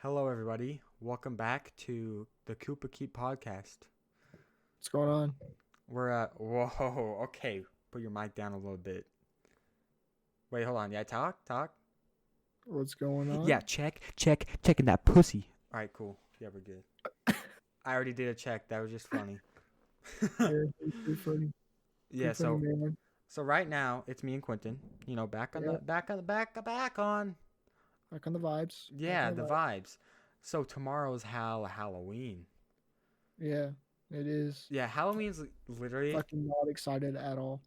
Hello, everybody. Welcome back to the Koopa Keep podcast. What's going on? We're at. Whoa, okay. Put your mic down a little bit. Wait, hold on. Yeah, talk. What's going Yeah, on? checking that pussy. All right, cool. Yeah, we're good. I already did a check. That was just funny. Yeah, pretty funny. Yeah, Pretty funny, so man. right now it's me and Quentin. Back on Yeah, the back on. back on the vibes. Back Yeah, on the the vibes. vibes. So tomorrow's Halloween. Yeah, it is. Yeah, Halloween's literally Fucking not excited at all.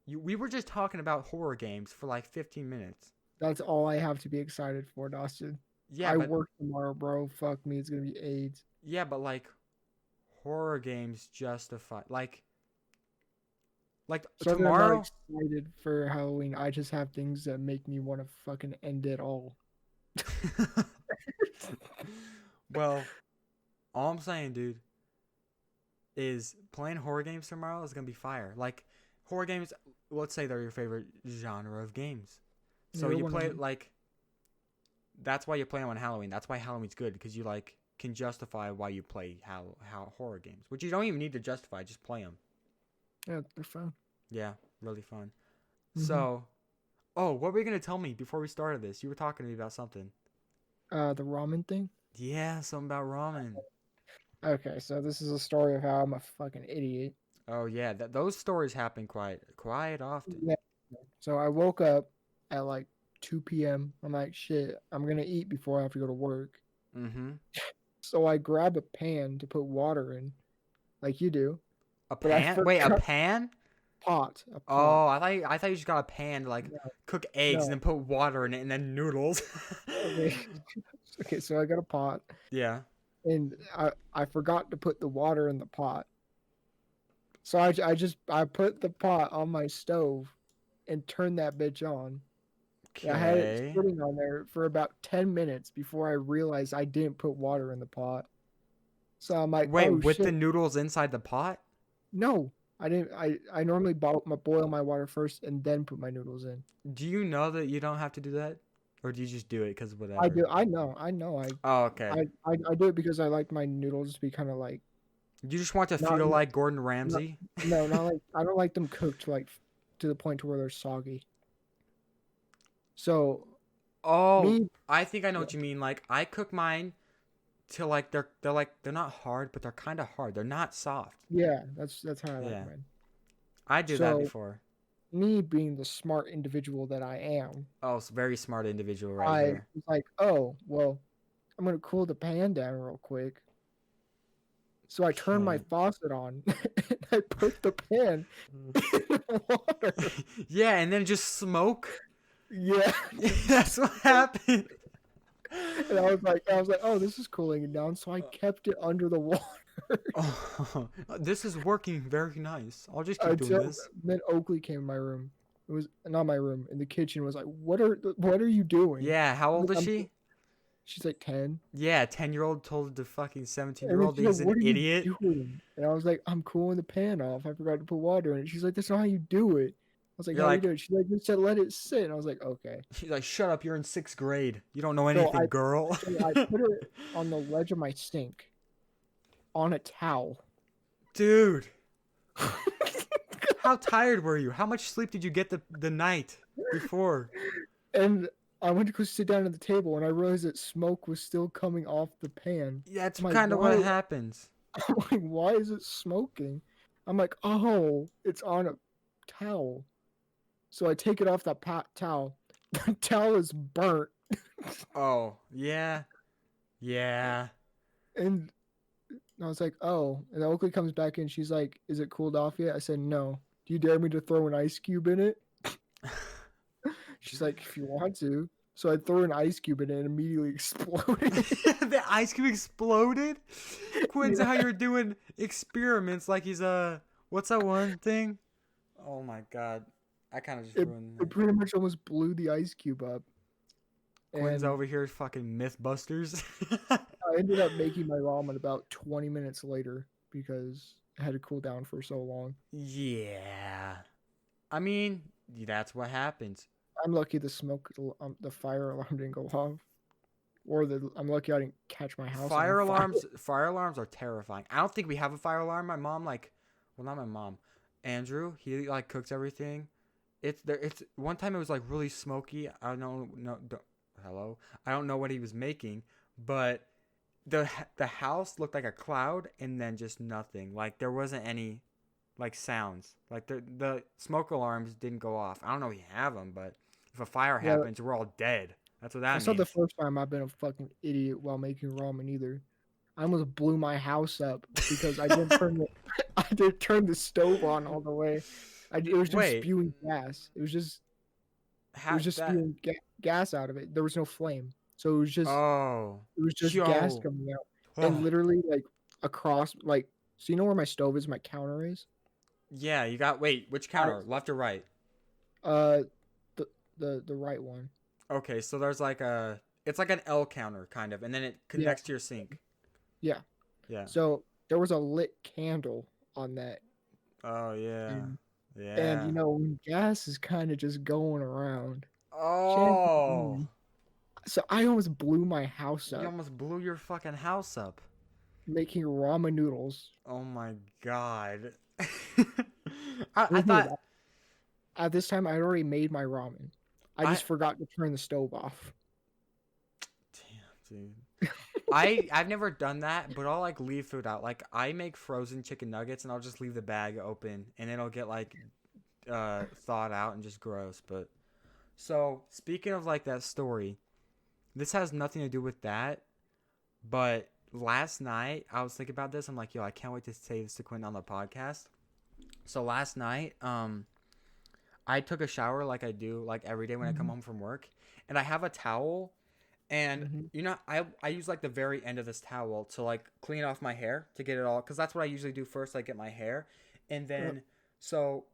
we were just talking about horror games for like 15 minutes. That's all I have to be excited for, Dawson. Yeah, I but work tomorrow, bro. Fuck me, it's gonna be AIDS. like horror games justify like So I'm not tomorrow. excited for Halloween. I just have things that make me want to fucking end it all. Well, all I'm saying, dude, is playing horror games tomorrow is gonna be fire. Like horror games, let's say they're your favorite genre of games. So You're you one of play them. like that's why you play them on Halloween. That's why Halloween's good because you like can justify why you play how horror games, which you don't even need to justify. Just play them. Yeah, they're fun. Yeah, really fun. hmm So, oh, what were you gonna tell me before we started this? You were talking to me about something. The ramen thing. Yeah, something about ramen. Okay, so this is a story of how I'm a fucking idiot. Oh yeah, those stories happen quite often. Yeah. So I woke up at like 2 p.m. I'm like, shit, I'm gonna eat before I have to go to work. Mm-hmm. So I grab a pan to put water in, like you do, A but I pan? Wait, a forgot pan? a pot. Oh, I thought you just got a pan to like No, cook eggs and no. then put water in it and then noodles. Okay, okay. So I got a pot, Yeah. and I forgot to put the water in the pot. So I put the pot on my stove and turned that bitch on. I had it Okay. sitting on there for about 10 minutes before I realized I didn't put water in the pot. So I'm like, Wait, oh with the shit. noodles inside the pot? No, I didn't. I normally boil my water first and then put my noodles in. Do you know that you don't have to do that? Or do you just do it because I whatever? do. I know. I know. Oh, okay. I do it because I like my noodles to be kind of like You just want to not, feel like Gordon not Ramsay? no, not like I don't like them cooked like to the point to where they're soggy. So Oh, me, I think I know yeah, what you mean. Like I cook mine till like they're not hard, but they're kind of hard. They're not soft. yeah, that's how I like Yeah, mine. I do that So before. me being the smart individual that I am, Oh, it's a very smart individual right I here. was like, oh well, I'm gonna cool the pan down real quick. So I turned my Okay. faucet on and I put the pan in the water. Yeah, and then just smoke. Yeah. That's what happened. And I was like, oh, this is cooling it down. So I kept it under the water Oh, this is working very nice. I'll just keep doing until this. then Oakley came in my room. It was not my room, in the kitchen was like, what are you doing? Yeah, how I'm old like, is she? She's like 10. Yeah, 10-year-old told the fucking 17 And year then old that she's like, he's an what are you idiot. doing? And I was like, I'm cooling the pan off. I forgot to put water in it. She's like, that's not how you do it. I was like, You're how do you like, do it? She's like, just said let it sit. And I was like, okay. she's like, shut up, you're in 6th grade. You don't know So anything, girl. I put it on the ledge of my sink on a towel. Dude, how tired were you? How much sleep did you get the night before? And I went to go sit down at the table and I realized that smoke was still coming off the pan. Yeah, that's I'm like, kind of what why? happens. I'm like, why is it smoking? I'm like, oh, it's on a towel. So I take it off that towel. The towel is burnt. Oh, yeah. Yeah. And I was like, oh. And Oakley comes back in. She's like, is it cooled off yet? I said, no. Do you dare me to throw an ice cube in it? She's like, if you want to. So I threw an ice cube in it and immediately exploded. The ice cube exploded? Quinn's Yeah. how you're doing experiments like he's what's that one thing? Oh my god. I kind of just It, ruined it that. pretty much almost blew the ice cube up. Quinn's And over here fucking Mythbusters. I ended up making my ramen about 20 minutes later because it had to cool down for so long. Yeah. I mean, that's what happens. I'm lucky the fire alarm didn't go off. or I'm lucky I didn't catch my house on Fire fire. alarms. Fire alarms are terrifying. I don't think we have a fire alarm. My mom, like, well, not my mom. Andrew, he like cooks everything. It's there. It's one time it was like really smoky. I don't know. No, hello. I don't know what he was making, but the house looked like a cloud and then just nothing. Like there wasn't any like sounds. Like the smoke alarms didn't go off. I don't know if you have them, but if a fire Yeah, happens, we're all dead. That's what that that's not the means. first time I've been a fucking idiot while making ramen either. I almost blew my house up because I didn't turn the I didn't turn the stove on all the way. It was just Wait, spewing gas. It how was just that? spewing gas out of it. There was no flame, so Oh, it was just gas yo. coming out, and Ugh. literally like across like so you know where my stove is, my counter is. Yeah, you got. Wait, which I counter? Left or right? uh the the right one. Okay, so there's like a. It's like an L counter kind of, and then it Yeah, connects to your sink. yeah. Yeah. So there was a lit candle on that, Oh yeah. and Yeah. you know when gas is kind of just going around, chances Oh. are- so I almost blew my house You up almost blew your fucking house up. making ramen noodles. Oh my god. I Believe me, thought at this time I had already made my ramen. I I just forgot to turn the stove off. damn, dude. I've never done that, but I'll like leave food out. Like I make frozen chicken nuggets and I'll just leave the bag open and it'll get like thawed out and just gross. But so speaking of like that story, this has nothing to do with that. But last night I was thinking about this. I'm like, yo, I can't wait to say this to Quentin on the podcast. So last night, I took a shower like I do like every day when I come Mhm, home from work, and I have a towel, and mhm, you know I use like the very end of this towel to like clean off my hair to get it all because that's what I usually do first. I get my hair, and yep, then so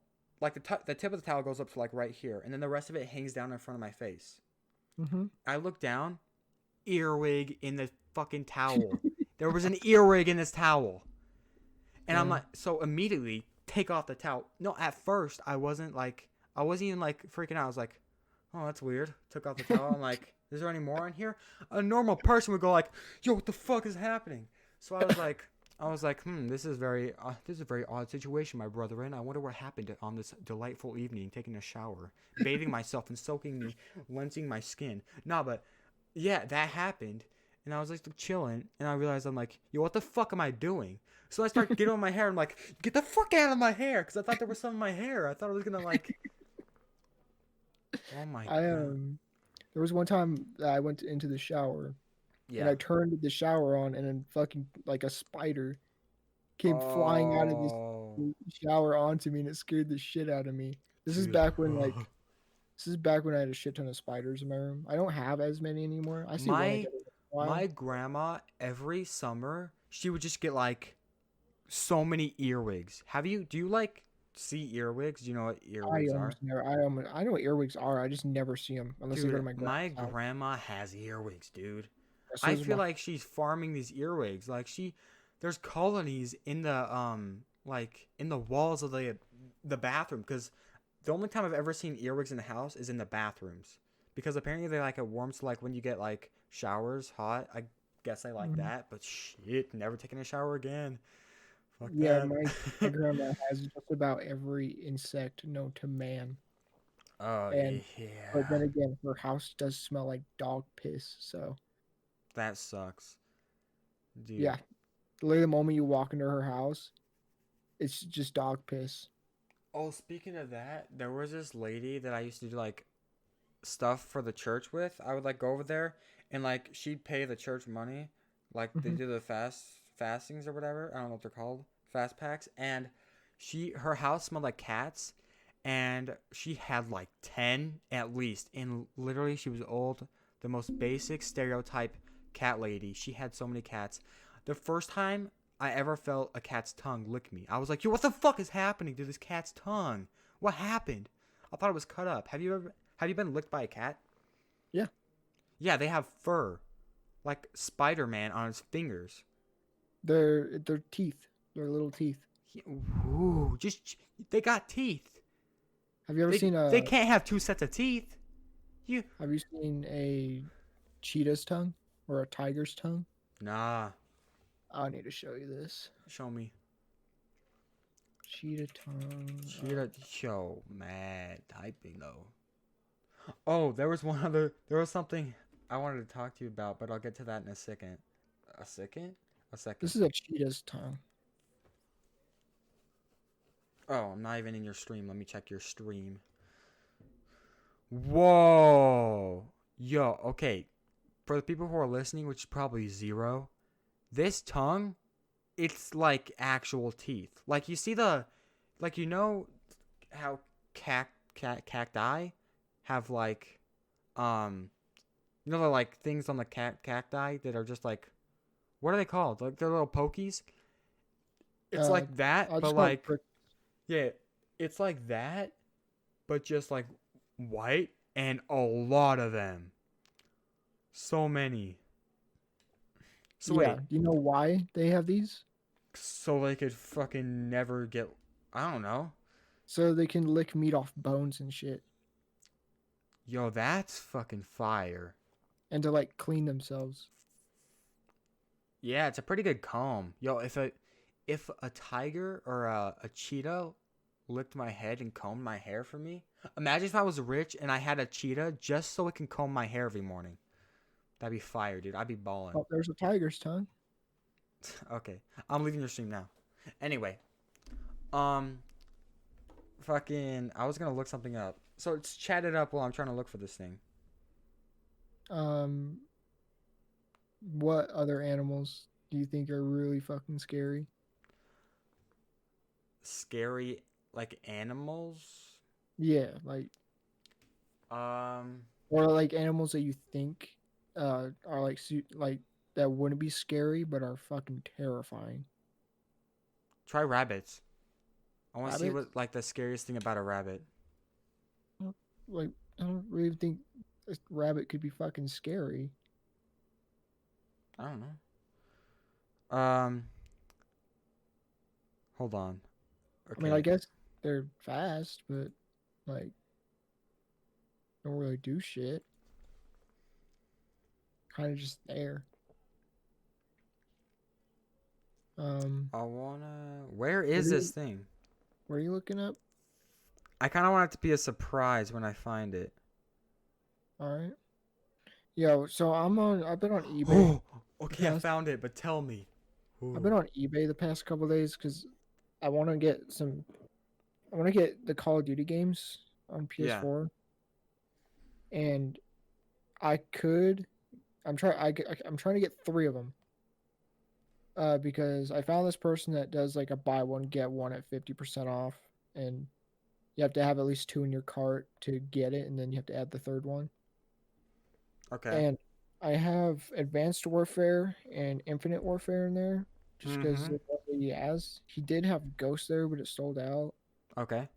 like the tip of the towel goes up to like right here, and then the rest of it hangs down in front of my face. mhm. I look down, earwig in the fucking towel. There was an earwig in this towel. And I'm Damn. like, so immediately take off the towel. No, at first I wasn't even like freaking out. I was like, oh, that's weird. Took off the towel. I'm like, is there any more in here? A normal person would go like, yo, what the fuck is happening? So I was like, this is this is a very odd situation, my brethren. I wonder what happened on this delightful evening, taking a shower, bathing myself and soaking me, rinsing my skin. No, but yeah, that happened. And I was like chilling, and I realized I'm like, yo, what the fuck am I doing? So I start getting on my hair. I'm like, get the fuck out of my hair, because I thought there was some in my hair. I thought it was gonna like, oh my I god, there was one time that I went into the shower and yeah. I turned the shower on and then fucking like a spider came flying out of this Oh, shower onto me and it scared the shit out of me. This is dude. back when like this is back when I had a shit ton of spiders in my room. I don't have as many anymore. I see one my again in a while. my grandma every summer she would just get like so many earwigs. Do you like see earwigs? Do you know what I earwigs are? almost never. I know what earwigs are. I just never see them unless I go Dude, to my my grandma's house. grandma has earwigs, dude. So I is feel my like she's farming these earwigs. Like there's colonies in the like in the walls of the bathroom. Because the only time I've ever seen earwigs in the house is in the bathrooms. Because apparently they like it warm, so like when you get like showers hot. I guess I like Mhm. that. But shit, never taking a shower again. Fuck Yeah, that. my grandma has just about every insect known to man. Oh And but yeah, then again, her house does smell like dog piss. So that sucks, dude. yeah, literally the moment you walk into her house, it's just dog piss. Oh, speaking of that, there was this lady that I used to do like stuff for the church with. I would like go over there and like she'd pay the church money, like they Hmm. do the fastings or whatever. I don't know what they're called, fast packs. And her house smelled like cats, and she had like 10 at least. And literally, she was old, the most basic stereotype cat lady. She had so many cats. The first time I ever felt a cat's tongue lick me, I was like, yo, what the fuck is happening to this cat's tongue? What happened? I thought it was cut up. Have you been licked by a cat? Yeah, Yeah, they have fur, like Spider-Man on his fingers. their teeth, their little teeth. Ooh, just they got teeth. Have you ever seen They can't have two sets of teeth. You Have you seen a cheetah's tongue? or a tiger's tongue. Nah. I need to show you this. Show me. Cheetah tongue. Cheetah show. Mad typing though. Oh, there was one other. There was something I wanted to talk to you about, but I'll get to that in a second. A second? A second. This is a cheetah's tongue. Oh, I'm not even in your stream. Let me check your stream. Whoa. Yo, okay. For the people who are listening, which is probably zero, this tongue, it's like actual teeth. Like you see like you know how cacti have like, you know the like things on the cacti that are just like, what are they called? Like they're little pokies. It's like that, I'll but just call it like, yeah, it's like that, but just like white and a lot of them. So many. So yeah. wait, Do you know why they have these? so they could fucking never get, I don't know. So they can lick meat off bones and shit, Yo, that's fucking fire. and to like clean themselves. Yeah, it's a pretty good comb. Yo, if a tiger or a cheetah licked my head and combed my hair for me, imagine if I was rich and I had a cheetah just so it can comb my hair every morning. That'd be fire, dude. I'd be balling. Oh, there's a tiger's tongue. Okay, I'm leaving your stream now. Anyway, fucking, I was gonna look something up. So it's chatted up while I'm trying to look for this thing. What other animals do you think are really fucking scary? Scary, like animals. Yeah, like Um, or like animals that you think are like like that wouldn't be scary but are fucking terrifying. try rabbits. I want to see Rabbits? what like the scariest thing about a rabbit. Like I don't really think a rabbit could be fucking scary. I don't know. Hold on. I mean, I Okay. guess they're fast, but like don't really do shit. Kind of just there. I wanna. Where is What are this you, thing? what are you looking up? I kind of want it to be a surprise when I find it. All right. Yo, so I've been on eBay. Oh, okay. I found it, but tell me. I've Ooh. been on eBay the past couple days because I want to get some. I want to get the Call of Duty games on Yeah. PS4, and I could. I'm trying to get 3 of them. Because I found this person that does like a buy one get one at 50% off, and you have to have at least 2 in your cart to get it, and then you have to add the third one. Okay. And I have Advanced Warfare and Infinite Warfare in there, just because Mm-hmm. he has. He did have Ghost there, but it sold out. Okay.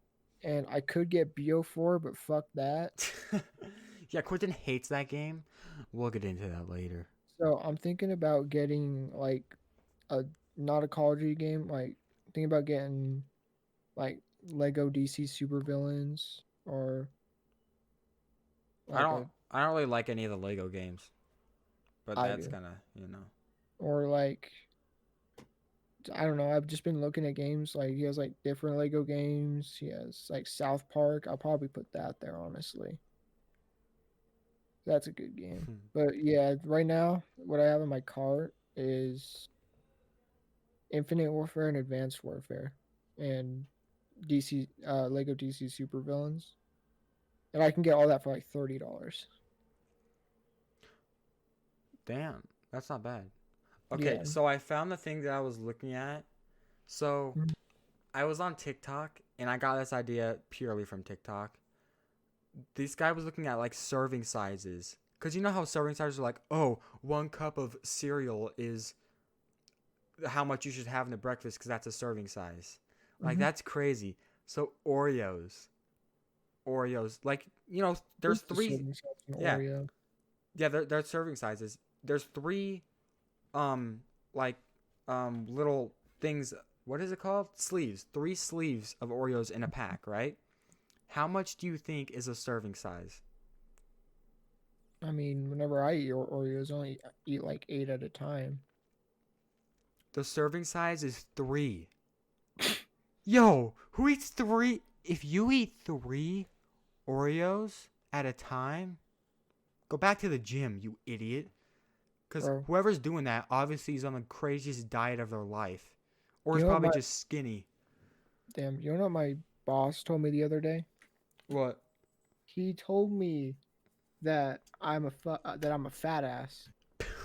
And I could get BO4, but fuck that. Yeah, Quentin hates that game. We'll get into that later. So I'm thinking about getting like a not a Call of Duty game. Like thinking about getting like Lego DC Supervillains or I like don't. a I don't really like any of the Lego games, but I that's do kind of or like I don't know. I've just been looking at games. Like he has like different Lego games. He has like South Park. I'll probably put that there. Honestly, that's a good game. But yeah, right now what I have in my cart is Infinite Warfare and Advanced Warfare, and DC Lego DC Supervillains, and I can get all that for like $30. Damn, that's not bad. Okay, Yeah. so I found the thing that I was looking at. So Mhm. I was on TikTok and I got this idea purely from TikTok. This guy was looking at like serving sizes. Because you know how serving sizes are like, oh, 1 cup of cereal is how much you should have in the breakfast because that's a serving size. Like, Mhm. that's crazy. So, Oreos, like, you know, there's What's the three, serving size in yeah, Oreo? yeah, they're serving sizes. There's three, um, like, little things. What is it called? Sleeves. 3 sleeves of Oreos in a pack, right? How much do you think is a serving size? I mean, whenever I eat Oreos, I only eat like 8 at a time. The serving size is 3. Yo, who eats 3? If you eat 3 Oreos at a time, go back to the gym, you idiot. Because Bro, whoever's doing that obviously is on the craziest diet of their life. Or you is know what probably my just skinny. you know what my boss told me the other day? What? He told me that that I'm a fat ass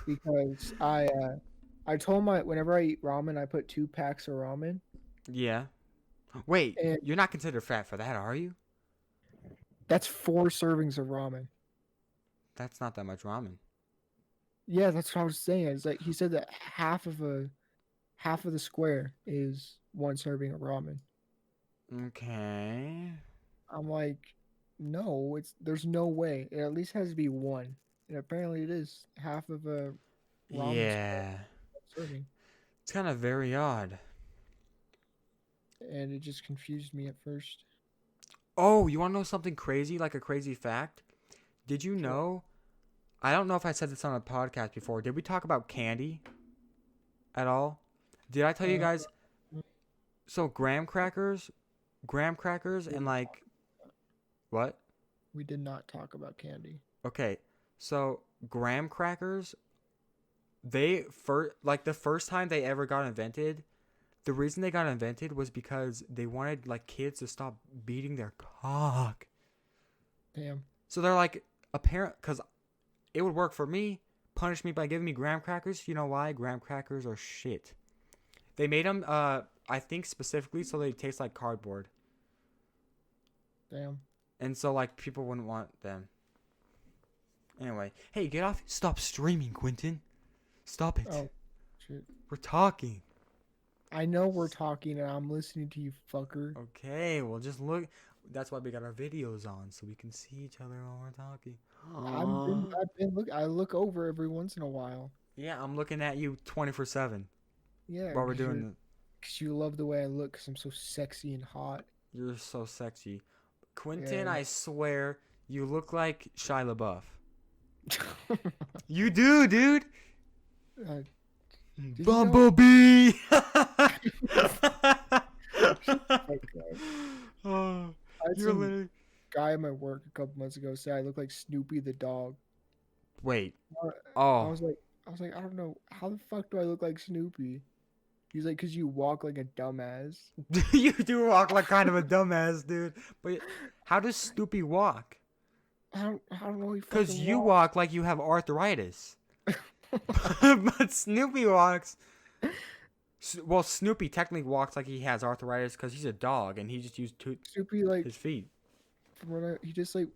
because I told him whenever I eat ramen, I put 2 packs of ramen, Yeah. Wait, and you're not considered fat for that, are you? that's 4 servings of ramen. That's not that much ramen. Yeah, that's what I was saying. It's like he said that half of the square is 1 serving of ramen. Okay. I'm like, no, there's no way. It at least has to be one. And apparently it is half of a ramen square Yeah. serving. It's kind of very odd. And it just confused me at first. Oh, you want to know something crazy, like a crazy fact? Did you Sure. know? I don't know if I said this on a podcast before. Did we talk about candy at all? Did I tell you Uh, guys? So graham crackers, we and did like what? we did not talk about candy. Okay, so graham crackers, they first like the first time they ever got invented. The reason they got invented was because they wanted like kids to stop beating their cock. Damn. So they're like apparent because it would work for me. Punish me by giving me graham crackers. You know why? Graham crackers are shit. They made them, I think specifically so they taste like cardboard, Damn. and so like people wouldn't want them. Anyway, hey, get off! Stop streaming, Quentin. Stop it. Oh, shit. We're talking. I know we're talking and I'm listening to you, fucker. Okay, well just look. That's why we got our videos on so we can see each other while we're talking. I look over every once in a while. Yeah, I'm looking at you 24/7 Yeah, while we're doing it. because you love the way I look because I'm so sexy and hot. You're so sexy, Quentin. Yeah. I swear, you look like Shia LaBeouf. You do, dude. uh, did you know- Bumblebee. Okay. Oh, I had you're some literally. guy at my work a couple months ago say I look like Snoopy the dog. Wait. I Oh, I was like, I don't know, how the fuck do I look like Snoopy? He's like, cause you walk like a dumbass. you do walk like kind of a dumbass, dude. But how does Snoopy walk? I don't know. He Because fucking you walks. walk like you have arthritis. But Snoopy walks. Well, Snoopy technically walks like he has arthritis because he's a dog and he just used Snoopy like his feet. from what he just like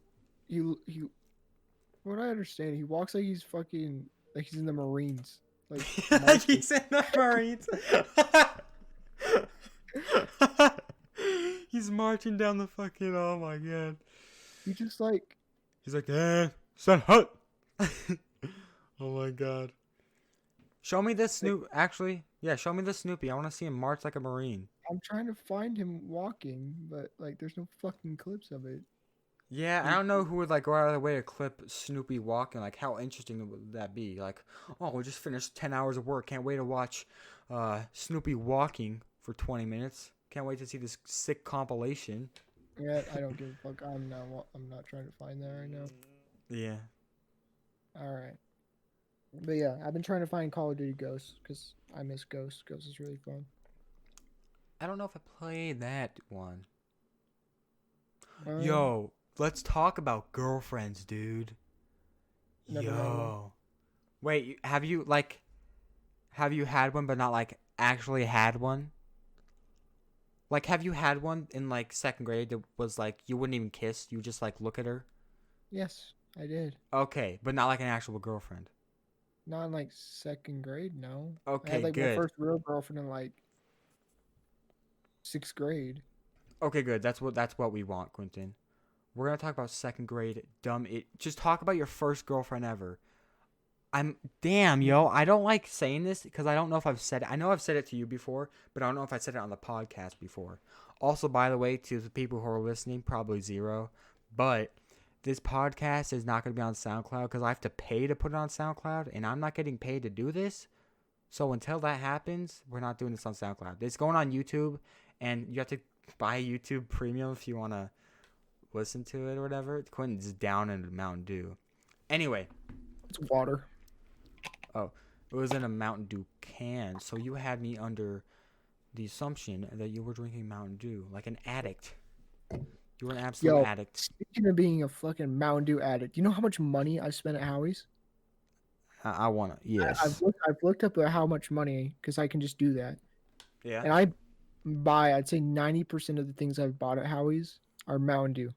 he from what I understand, he walks like he's fucking like he's in the Marines. Like Like marching. he's in the Marines. He's marching down the fucking. Oh my god. He just like He's like, son, hut. Oh my god. Show me this Snoop. Actually, yeah, show me this Snoopy. I want to see him march like a Marine. I'm trying to find him walking, but like there's no fucking clips of it. Yeah, I don't know who would like go out of their way to clip Snoopy walking. Like, how interesting would that be? Like, oh, we just finished 10 hours of work. Can't wait to watch Snoopy walking for 20 minutes. Can't wait to see this sick compilation. Yeah, I don't give a fuck. I'm not trying to find that right now. Yeah. All right. But yeah, I've been trying to find Call of Duty Ghosts because I miss Ghosts. Ghosts is really fun. I don't know if I played that one. Um, Yo, let's talk about girlfriends, dude. Never had one. Yo. Wait, have you had one but not like actually had one? Like, have you had one in like second grade that was like you wouldn't even kiss, you just like look at her? Yes, I did. Okay, but not like an actual girlfriend. Not in like second grade, no. I Okay, had like my good. first real girlfriend in like 6th grade. Okay, good. That's what we want, Quentin. We're gonna talk about second grade dumb it. Just talk about your first girlfriend ever. Damn, yo. I don't like saying this because I don't know if I've said it. I know I've said it to you before, but I don't know if I said it on the podcast before. Also, by the way, to the people who are listening, probably zero. But this podcast is not going to be on SoundCloud because I have to pay to put it on SoundCloud, and I'm not getting paid to do this. So until that happens, we're not doing this on SoundCloud. It's going on YouTube, and you have to buy YouTube Premium if you want to listen to it or whatever. Quentin's down in Mountain Dew. Anyway. It's water. Oh, it was in a Mountain Dew can. So you had me under the assumption that you were drinking Mountain Dew like an addict. You were an absolute addict. Speaking of being a fucking Mountain Dew addict, you know how much money I spent at Howie's? I want to, yes. I've looked up how much money because I can just do that. Yeah. And I'd say 90% of the things I've bought at Howie's are Mountain Dew.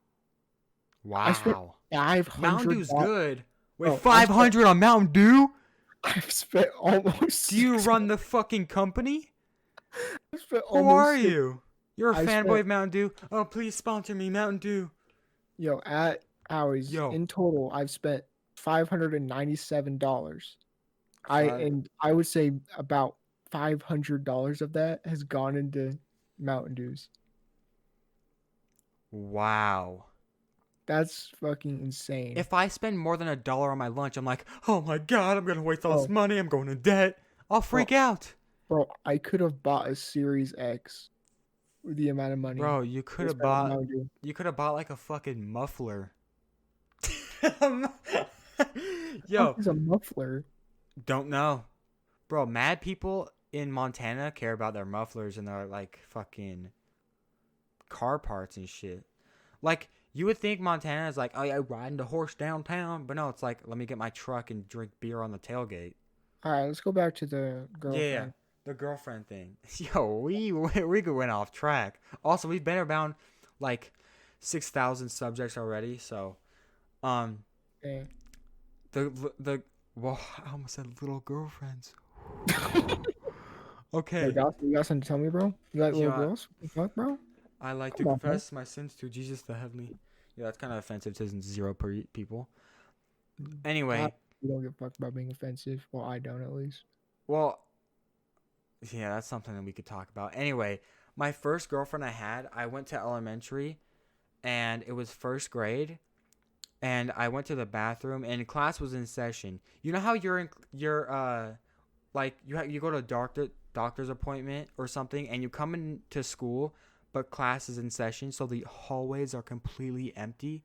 Wow. I spent $500. Mountain Dew's good. Wait, 500 on Mountain Dew? I've spent almost. Do you run the fucking company? Who are you? You're a fanboy of Mountain Dew. Oh, please sponsor me, Mountain Dew. Yo, at Howie's, in total, I've spent $597. I would say about $500 of that has gone into Mountain Dews. Wow. That's fucking insane. If I spend more than $1 on my lunch, I'm like, oh my God, I'm going to waste all this money. I'm going in debt. I'll freak out. Bro, I could have bought a Series X with the amount of money. Bro, you could have bought like a fucking muffler. Yo. What is a muffler? Don't know. Bro, mad people in Montana care about their mufflers and their like fucking car parts and shit. Like, you would think Montana is like, oh yeah, riding the horse downtown. But no, it's like, let me get my truck and drink beer on the tailgate. All right, let's go back to the girlfriend. Yeah, the girlfriend thing. Yo, we went off track. Also, we've been around like 6,000 subjects already. So, okay. Well, I almost said little girlfriends. Okay. You got something to tell me, bro? You like little girls? What the fuck, bro? I like to confess my sins to Jesus the Heavenly. Yeah, that's kind of offensive to zero people. Anyway. You don't give a fuck about being offensive. Well, I don't at least. Well, yeah, that's something that we could talk about. Anyway, my first girlfriend I had, I went to elementary, and it was first grade, and I went to the bathroom, and class was in session. You know how you go to a doctor's appointment or something, and you come into school, but class is in session, so the hallways are completely empty.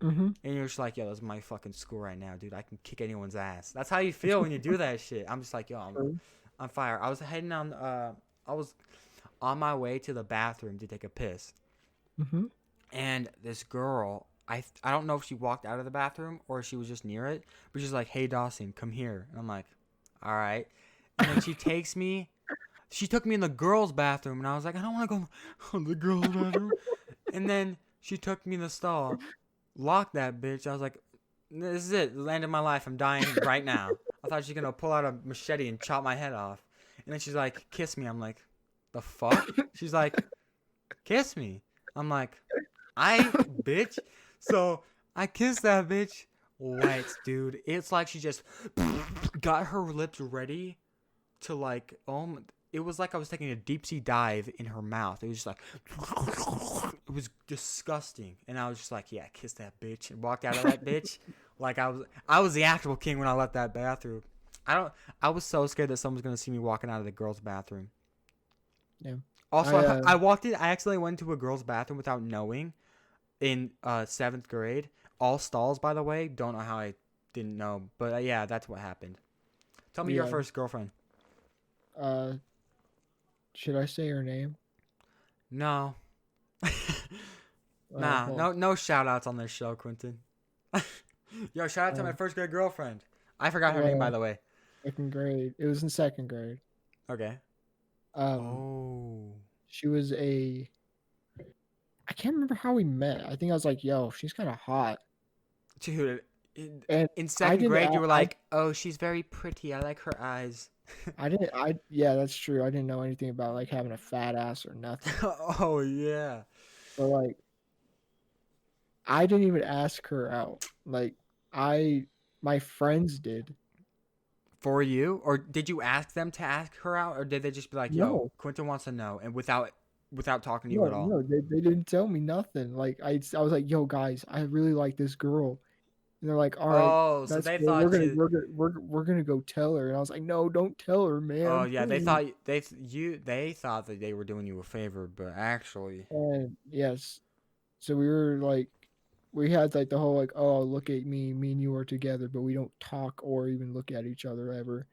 Mm-hmm. And you're just like, yo, this is my fucking school right now, dude. I can kick anyone's ass. That's how you feel when you do that shit. I'm just like, yo, I'm on fire. I was on my way to the bathroom to take a piss. Mm-hmm. And this girl, I don't know if she walked out of the bathroom or she was just near it, but she's like, hey, Dawson, come here. And I'm like, all right. And then she took me in the girls' bathroom, and I was like, I don't want to go in the girls' bathroom. And then she took me in the stall, locked that bitch. I was like, this is it. The end of my life. I'm dying right now. I thought she was going to pull out a machete and chop my head off. And then she's like, kiss me. I'm like, the fuck? She's like, kiss me. I'm like, bitch. So I kissed that bitch. Wet, dude. It's like she just got her lips ready to like, it was like I was taking a deep sea dive in her mouth. It was just like, it was disgusting. And I was just like, yeah, kiss that bitch. And walked out of that bitch. Like I was the actual king when I left that bathroom. I was so scared that someone was going to see me walking out of the girls' bathroom. Yeah. Also, I accidentally went to a girls' bathroom without knowing in 7th grade. All stalls, by the way. Don't know how I didn't know. But yeah, that's what happened. Tell me your first girlfriend. Should I say her name? No. No shout outs on this show, Quentin. Yo, shout out to my first grade girlfriend. I forgot her name, by the way. 2nd grade. It was in 2nd grade. Okay. She was I can't remember how we met. I think I was like, yo, she's kind of hot. Dude, in 2nd grade, you were like, oh, she's very pretty. I like her eyes. Yeah, that's true. I didn't know anything about like having a fat ass or nothing. Oh, yeah. But like, I didn't even ask her out. Like, my friends did. For you? Or did you ask them to ask her out? Or did they just be like, yo, No. Quentin wants to know? And without without talking to you No, at all. no, they didn't tell me nothing. Like I was like, yo guys, I really like this girl. And they're like, all right, Oh, so that's they cool. thought you. We're gonna go tell her. And I was like, no, don't tell her, Oh man, yeah, they please. thought they thought that they were doing you a favor, but actually, And yes, so we were like, we had like the whole like, oh, look at me and you are together, but we don't talk or even look at each other ever.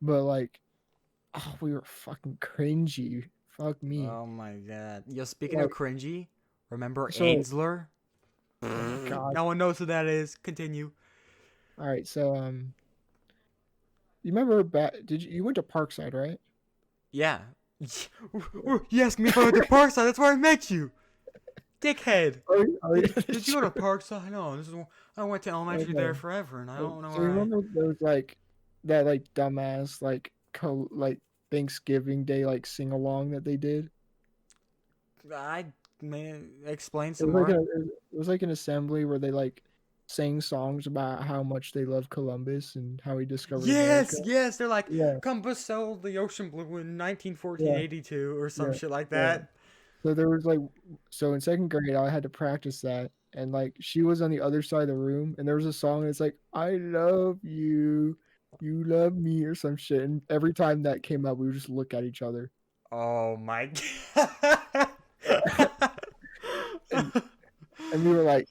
But like, oh, we were fucking cringy. Fuck me. oh my god. Yo, speaking of Like, cringy, remember so, Ainsler? oh my god. No one knows who that is. Continue. All right, so you remember back? You went to Parkside, right? Yeah. You asked me if I went to Parkside. That's where I met you, dickhead. Oh, yeah, Did you go to Parkside? No, this is. I went to elementary there okay. forever, and I So, don't know so you where I. remember there was like that like dumbass like Thanksgiving Day like sing along that they did? I man, explain It some was like more. it was like an assembly where they like sang songs about how much they love Columbus and how he discovered America. Yes, yes. They're like, Yeah, Columbus sailed the ocean blue in 1914, yeah, 82, or some yeah, shit like yeah. that. So there was like, so in second grade, I had to practice that, and like she was on the other side of the room, and there was a song, and it's like, I love you, you love me, or some shit. And every time that came up, we would just look at each other, Oh my god. and we were like,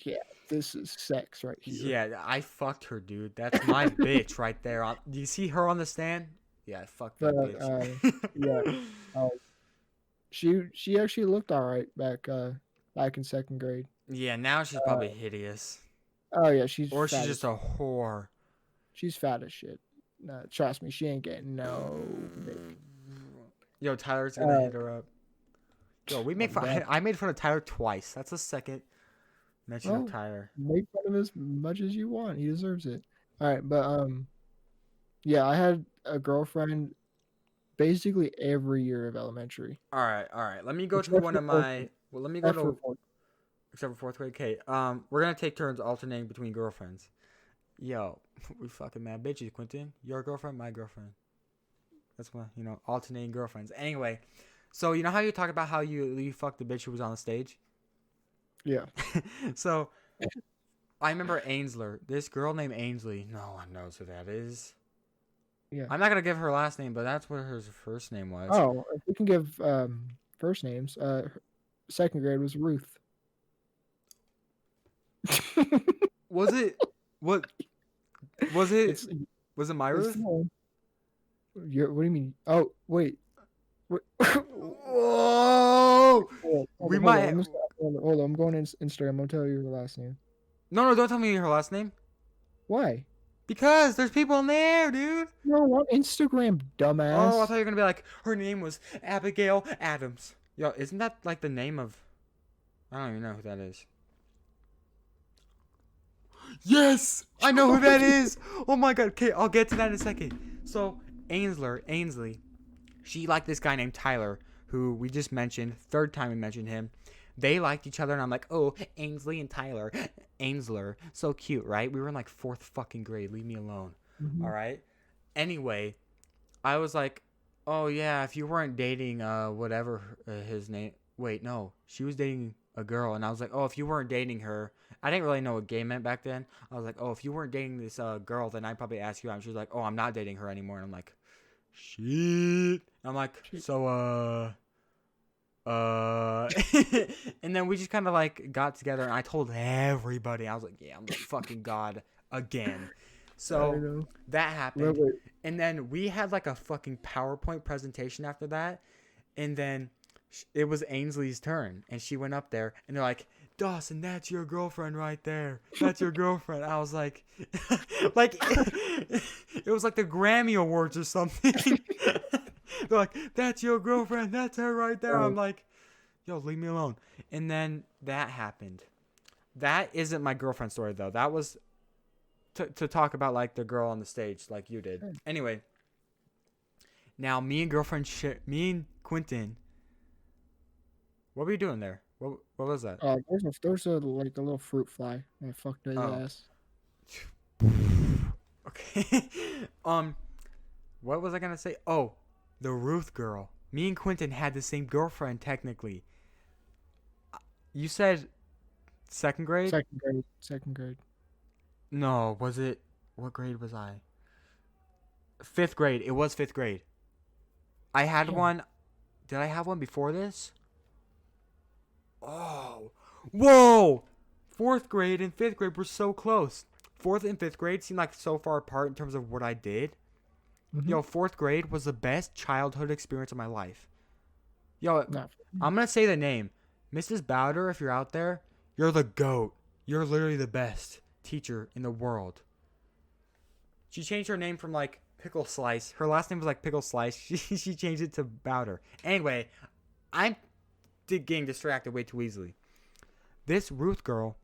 yeah, this is sex right here. Yeah, I fucked her, dude. That's my bitch right there. Do you see her on the stand? Yeah, I fucked But that yeah, bitch. uh, she actually looked all right back in second grade. Yeah, now she's Uh, probably hideous. oh yeah, Or she's just a whore. she's fat as shit. No, trust me, she ain't getting no dick. Yo, Tyler's gonna Uh, hit her up. Yo, we oh made fun. god. I made fun of Tyler twice. That's the second mention of Well, Tyler. make fun of him as much as you want. He deserves it. All right, but yeah, I had a girlfriend basically every year of elementary, All right, all right. Let me go to except one for of fourth my. grade. Well, let me go Except for to fourth. except for fourth grade. Okay. We're gonna take turns alternating between girlfriends. Yo, we fucking mad bitches, Quentin. Your girlfriend, my girlfriend. That's why alternating girlfriends. Anyway, so you know how you talk about how you fucked the bitch who was on the stage. Yeah. So I remember Ainsler. This girl named Ainsley. No one knows who that is. Yeah. I'm not gonna give her last name, but that's what her first name was. Oh, if we can give first names. Second grade was Ruth. Was it? What was it? It's Was it my it's Ruth? the one. What do you mean? Oh, wait. Whoa! We might. Hold on. I'm going in Instagram. I'm gonna tell you her last name. No, don't tell me her last name. Why? Because there's people in there, dude. No, on Instagram, dumbass. Oh, I thought you were gonna be like, her name was Abigail Adams. Yo, isn't that like the name of? I don't even know who that is. Yes, I know who that is. Oh my god. Okay, I'll get to that in a second. So Ainsley, she liked this guy named Tyler, who we just mentioned. Third time we mentioned him. They liked each other, and I'm like, oh, Ainsley and Tyler, Ainsler, so cute, right? We were in like fourth fucking grade. Leave me alone. Mhm. All right. Anyway, I was like, oh yeah, if you weren't dating whatever his name. Wait, no, she was dating a girl, and I was like, oh, if you weren't dating her, I didn't really know what gay meant back then. I was like, oh, if you weren't dating this girl, then I'd probably ask you out. And she was like, oh, I'm not dating her anymore. And I'm like, shit. I'm like, so and then we just kind of like got together, and I told everybody. I was like, yeah, I'm the fucking god again. So that happened. Wait. And then we had like a fucking PowerPoint presentation after that. And then it was Ainsley's turn. And she went up there, and they're like, Dawson, that's your girlfriend right there. That's your girlfriend. I was like, like, it was like the Grammy Awards or something. They're like, that's your girlfriend. That's her right there. I'm like, yo, leave me alone. And then that happened. That isn't my girlfriend story, though. That was to talk about like the girl on the stage like you did. Anyway, now me and Quentin, what were you doing there? What was that? There's a little fruit fly. I fucked his Oh. ass. Okay. What was I gonna say? Oh, the Ruth girl. Me and Quentin had the same girlfriend technically. You said second grade? Second grade. Second grade. No, was it? What grade was I? Fifth grade. It was fifth grade. I had Damn. one. Did I have one before this? Oh, whoa! Fourth grade and fifth grade were so close. Fourth and fifth grade seemed like so far apart in terms of what I did. Mm-hmm. Yo, fourth grade was the best childhood experience of my life. Yo, Not. I'm gonna say the name, Mrs. Bowder. If you're out there, you're the goat. You're literally the best teacher in the world. She changed her name from like Pickle Slice. Her last name was like Pickle Slice. She changed it to Bowder. Anyway, I'm getting distracted way too easily. This Ruth girl,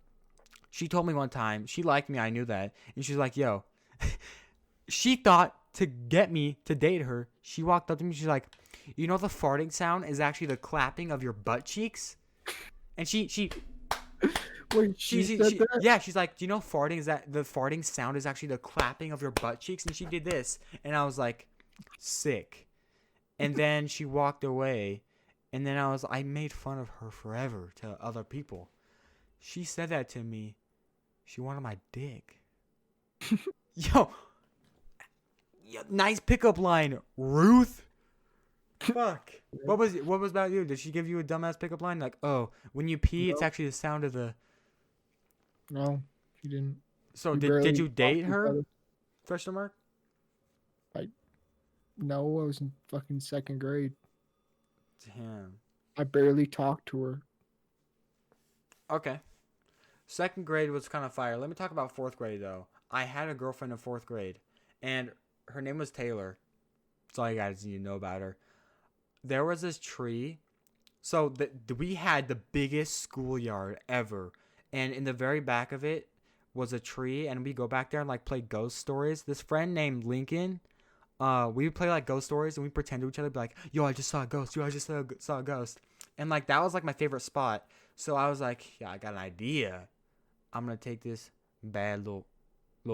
she told me one time she liked me. I knew that, and she's like, "Yo," she thought to get me to date her. She walked up to me. She's like, "You know the farting sound is actually the clapping of your butt cheeks," and Wait, she said that? yeah, she's like, "Do you know farting is that the farting sound is actually the clapping of your butt cheeks?" And she did this, and I was like, sick. And then she walked away, and then I made fun of her forever to other people. She said that to me. She wanted my dick. Yo, nice pickup line, Ruth. Fuck. What was about you? Did she give you a dumbass pickup line like, "Oh, when you pee, it's No. actually the sound of the." No, she didn't. So We did barely you talked date to each her? other. Question mark. No, I was in fucking second grade. Damn. I barely talked to her. Okay. Second grade was kind of fire. Let me talk about fourth grade though. I had a girlfriend in fourth grade, and her name was Taylor. That's all you guys need to know about her. There was this tree. So we had the biggest schoolyard ever, and in the very back of it was a tree, and we go back there and like play ghost stories. This friend named Lincoln, we would play like ghost stories, and we pretend to each other, be like, "Yo, I just saw a ghost. Yo, I just saw a ghost," and like that was like my favorite spot. So I was like, "Yeah, I got an idea. I'm gonna take this bad little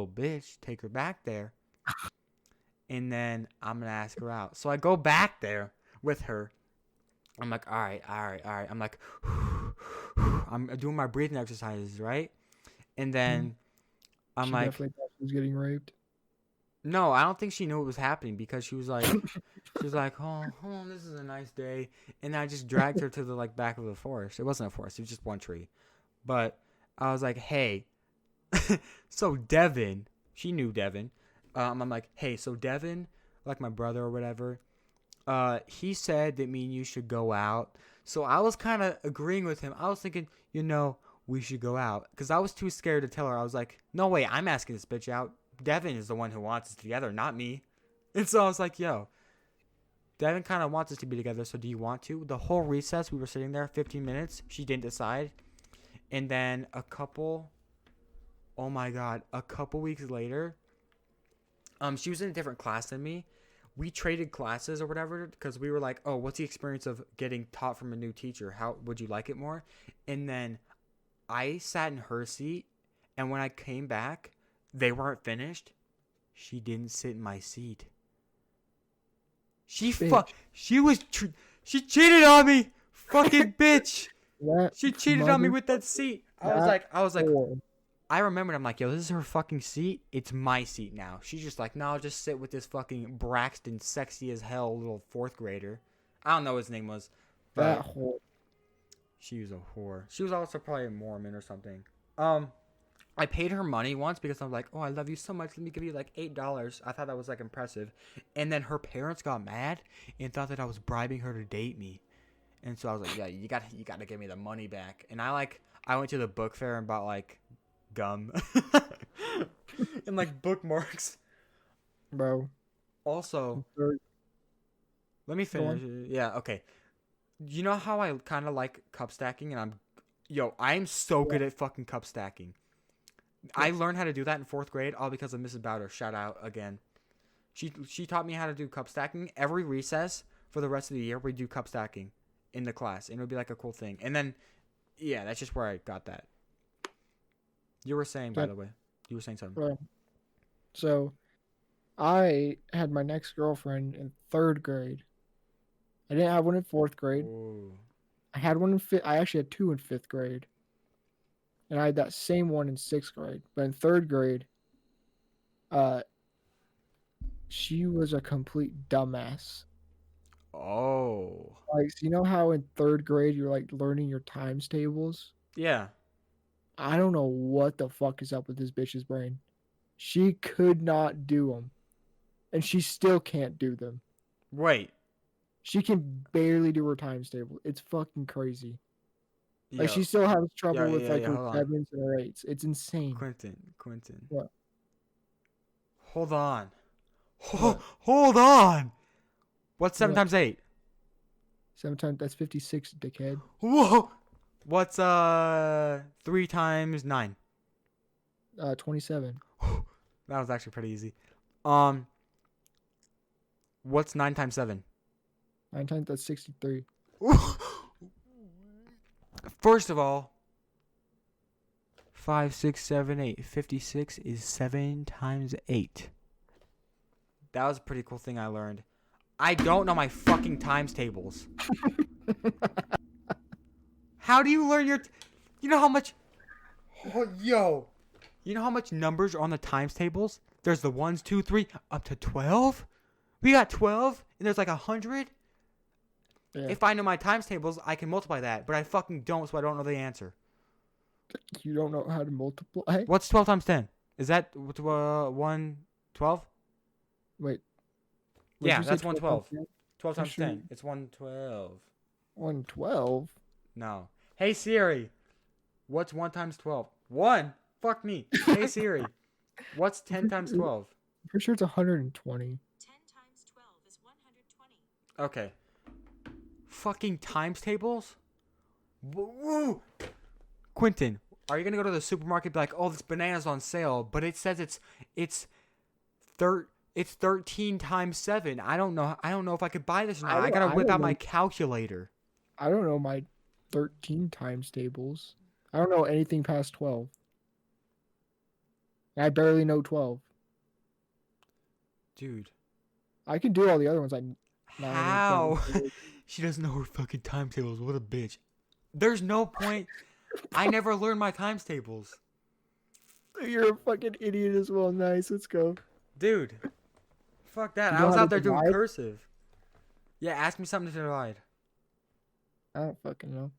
bitch, take her back there, and then I'm gonna ask her out." So I go back there with her. I'm like, all right. I'm like, I'm doing my breathing exercises, right? And then I'm She like, definitely thought she was getting raped. no, I don't think she knew it was happening because she was like, oh, this is a nice day, and I just dragged her to the like back of the forest. It wasn't a forest; it was just one tree. But I was like, hey, so Devin, she knew Devin. I'm like, hey, so Devin, like my brother or whatever, he said that me and you should go out. So I was kind of agreeing with him. I was thinking, we should go out. Because I was too scared to tell her. I was like, no way, I'm asking this bitch out. Devin is the one who wants us together, not me. And so I was like, yo, Devin kind of wants us to be together, so do you want to? The whole recess, we were sitting there 15 minutes. She didn't decide. And then a couple weeks later, she was in a different class than me. We traded classes or whatever because we were like, oh, what's the experience of getting taught from a new teacher? How would you like it more? And then I sat in her seat, and when I came back, they weren't finished. She didn't sit in my seat. She cheated on me, fucking bitch. That She cheated on me with that seat. I was like, whore. I remembered, I'm like, yo, this is her fucking seat. It's my seat now. She's just like, no, I'll just sit with this fucking Braxton, sexy as hell little fourth grader. I don't know what his name was. That But whore. she was a whore. She was also probably a Mormon or something. I paid her money once because I was like, oh, I love you so much. Let me give you like $8. I thought that was like impressive. And then her parents got mad and thought that I was bribing her to date me. And so I was like, yeah, you gotta give me the money back. And I went to the book fair and bought like gum and like bookmarks. Bro. Also, Third- let me Go on. finish. Yeah, okay. You know how I kind of like cup stacking, and I'm so good at fucking cup stacking. I learned how to do that in fourth grade, all because of Mrs. Bowder. Shout out again. She taught me how to do cup stacking. Every recess for the rest of the year, we do cup stacking in the class, and it would be like a cool thing. And then, yeah, that's just where I got that. You were saying, by the way, you were saying something. Bro. So, I had my next girlfriend in third grade. I didn't have one in 4th grade. Ooh. I had one in 5th. I actually had 2 in 5th grade. And I had that same one in 6th grade. But in 3rd grade, uh, she was a complete dumbass. Oh. Like, so you know how in 3rd grade you're like learning your times tables? Yeah. I don't know what the fuck is up with this bitch's brain. She could not do them. And she still can't do them. Wait. She can barely do her times table. It's fucking crazy. Like, Yo. she still has trouble Yeah, with yeah, like yeah. her Hold on. 7s and her 8s. It's insane. Quentin. What? Hold on. What? Hold on. What's 7 What? times 8? 7 times, that's 56, dickhead. Whoa. What's 3 times 9? 27. That was actually pretty easy. What's 9 times 7? 9 times, that's 63. First of all, 5, 6, 7, 8. 56 is 7 times 8. That was a pretty cool thing I learned. I don't know my fucking times tables. How do you learn your... You know how much... Oh, yo. You know how much numbers are on the times tables? There's the 1s, 2, 3, up to 12? We got 12, and there's like 100? Yeah. If I know my times tables, I can multiply that. But I fucking don't, so I don't know the answer. You don't know how to multiply? What's 12 times 10? Is that 1, 12? Wait. Yeah, that's 112. 12 For times sure. 10. It's 112. 112? No. Hey Siri, what's 1 times 12? 1. Fuck me. Hey Siri, what's 10 times 12? I'm pretty sure it's 120. 10 times 12 is 120. Okay. Fucking times tables? Woo! Quentin, are you gonna go to the supermarket and be like, oh, this banana's on sale, but it says it's 13 times 7. I don't know if I could buy this or not. I gotta whip out my calculator. I don't know my 13 times tables. I don't know anything past 12. I barely know 12. Dude. I can do all the other ones. How? She doesn't know her fucking timetables. What a bitch. There's no point. I never learned my times tables. You're a fucking idiot as well. Nice. Let's go. Dude. Fuck that. You I know was how out to there doing divide? cursive. Yeah, ask me something to divide. I don't fucking know.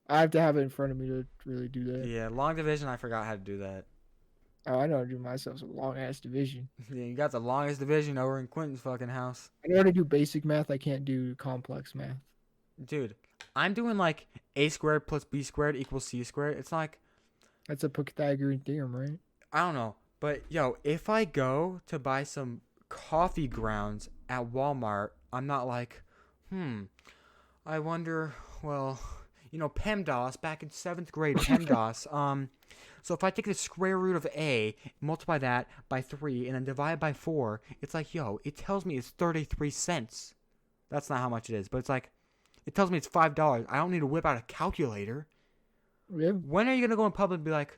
I have to have it in front of me to really do that. Yeah, long division, I forgot how to do that. Oh, I know how to do myself some long ass division. Yeah, you got the longest division over in Quentin's fucking house. I know how to do basic math. I can't do complex math. Dude, I'm doing like a squared plus b squared equals c squared. It's like, That's a Pythagorean theorem, right? I don't know. But, yo, if I go to buy some coffee grounds at Walmart, I'm not like, I wonder, well, you know, PEMDAS, back in 7th grade, PEMDAS, so if I take the square root of a, multiply that by 3, and then divide by 4, it's like, yo, it tells me it's 33 cents. That's not how much it is, but it's like, it tells me it's $5. I don't need to whip out a calculator. Yeah. When are you going to go in public and be like,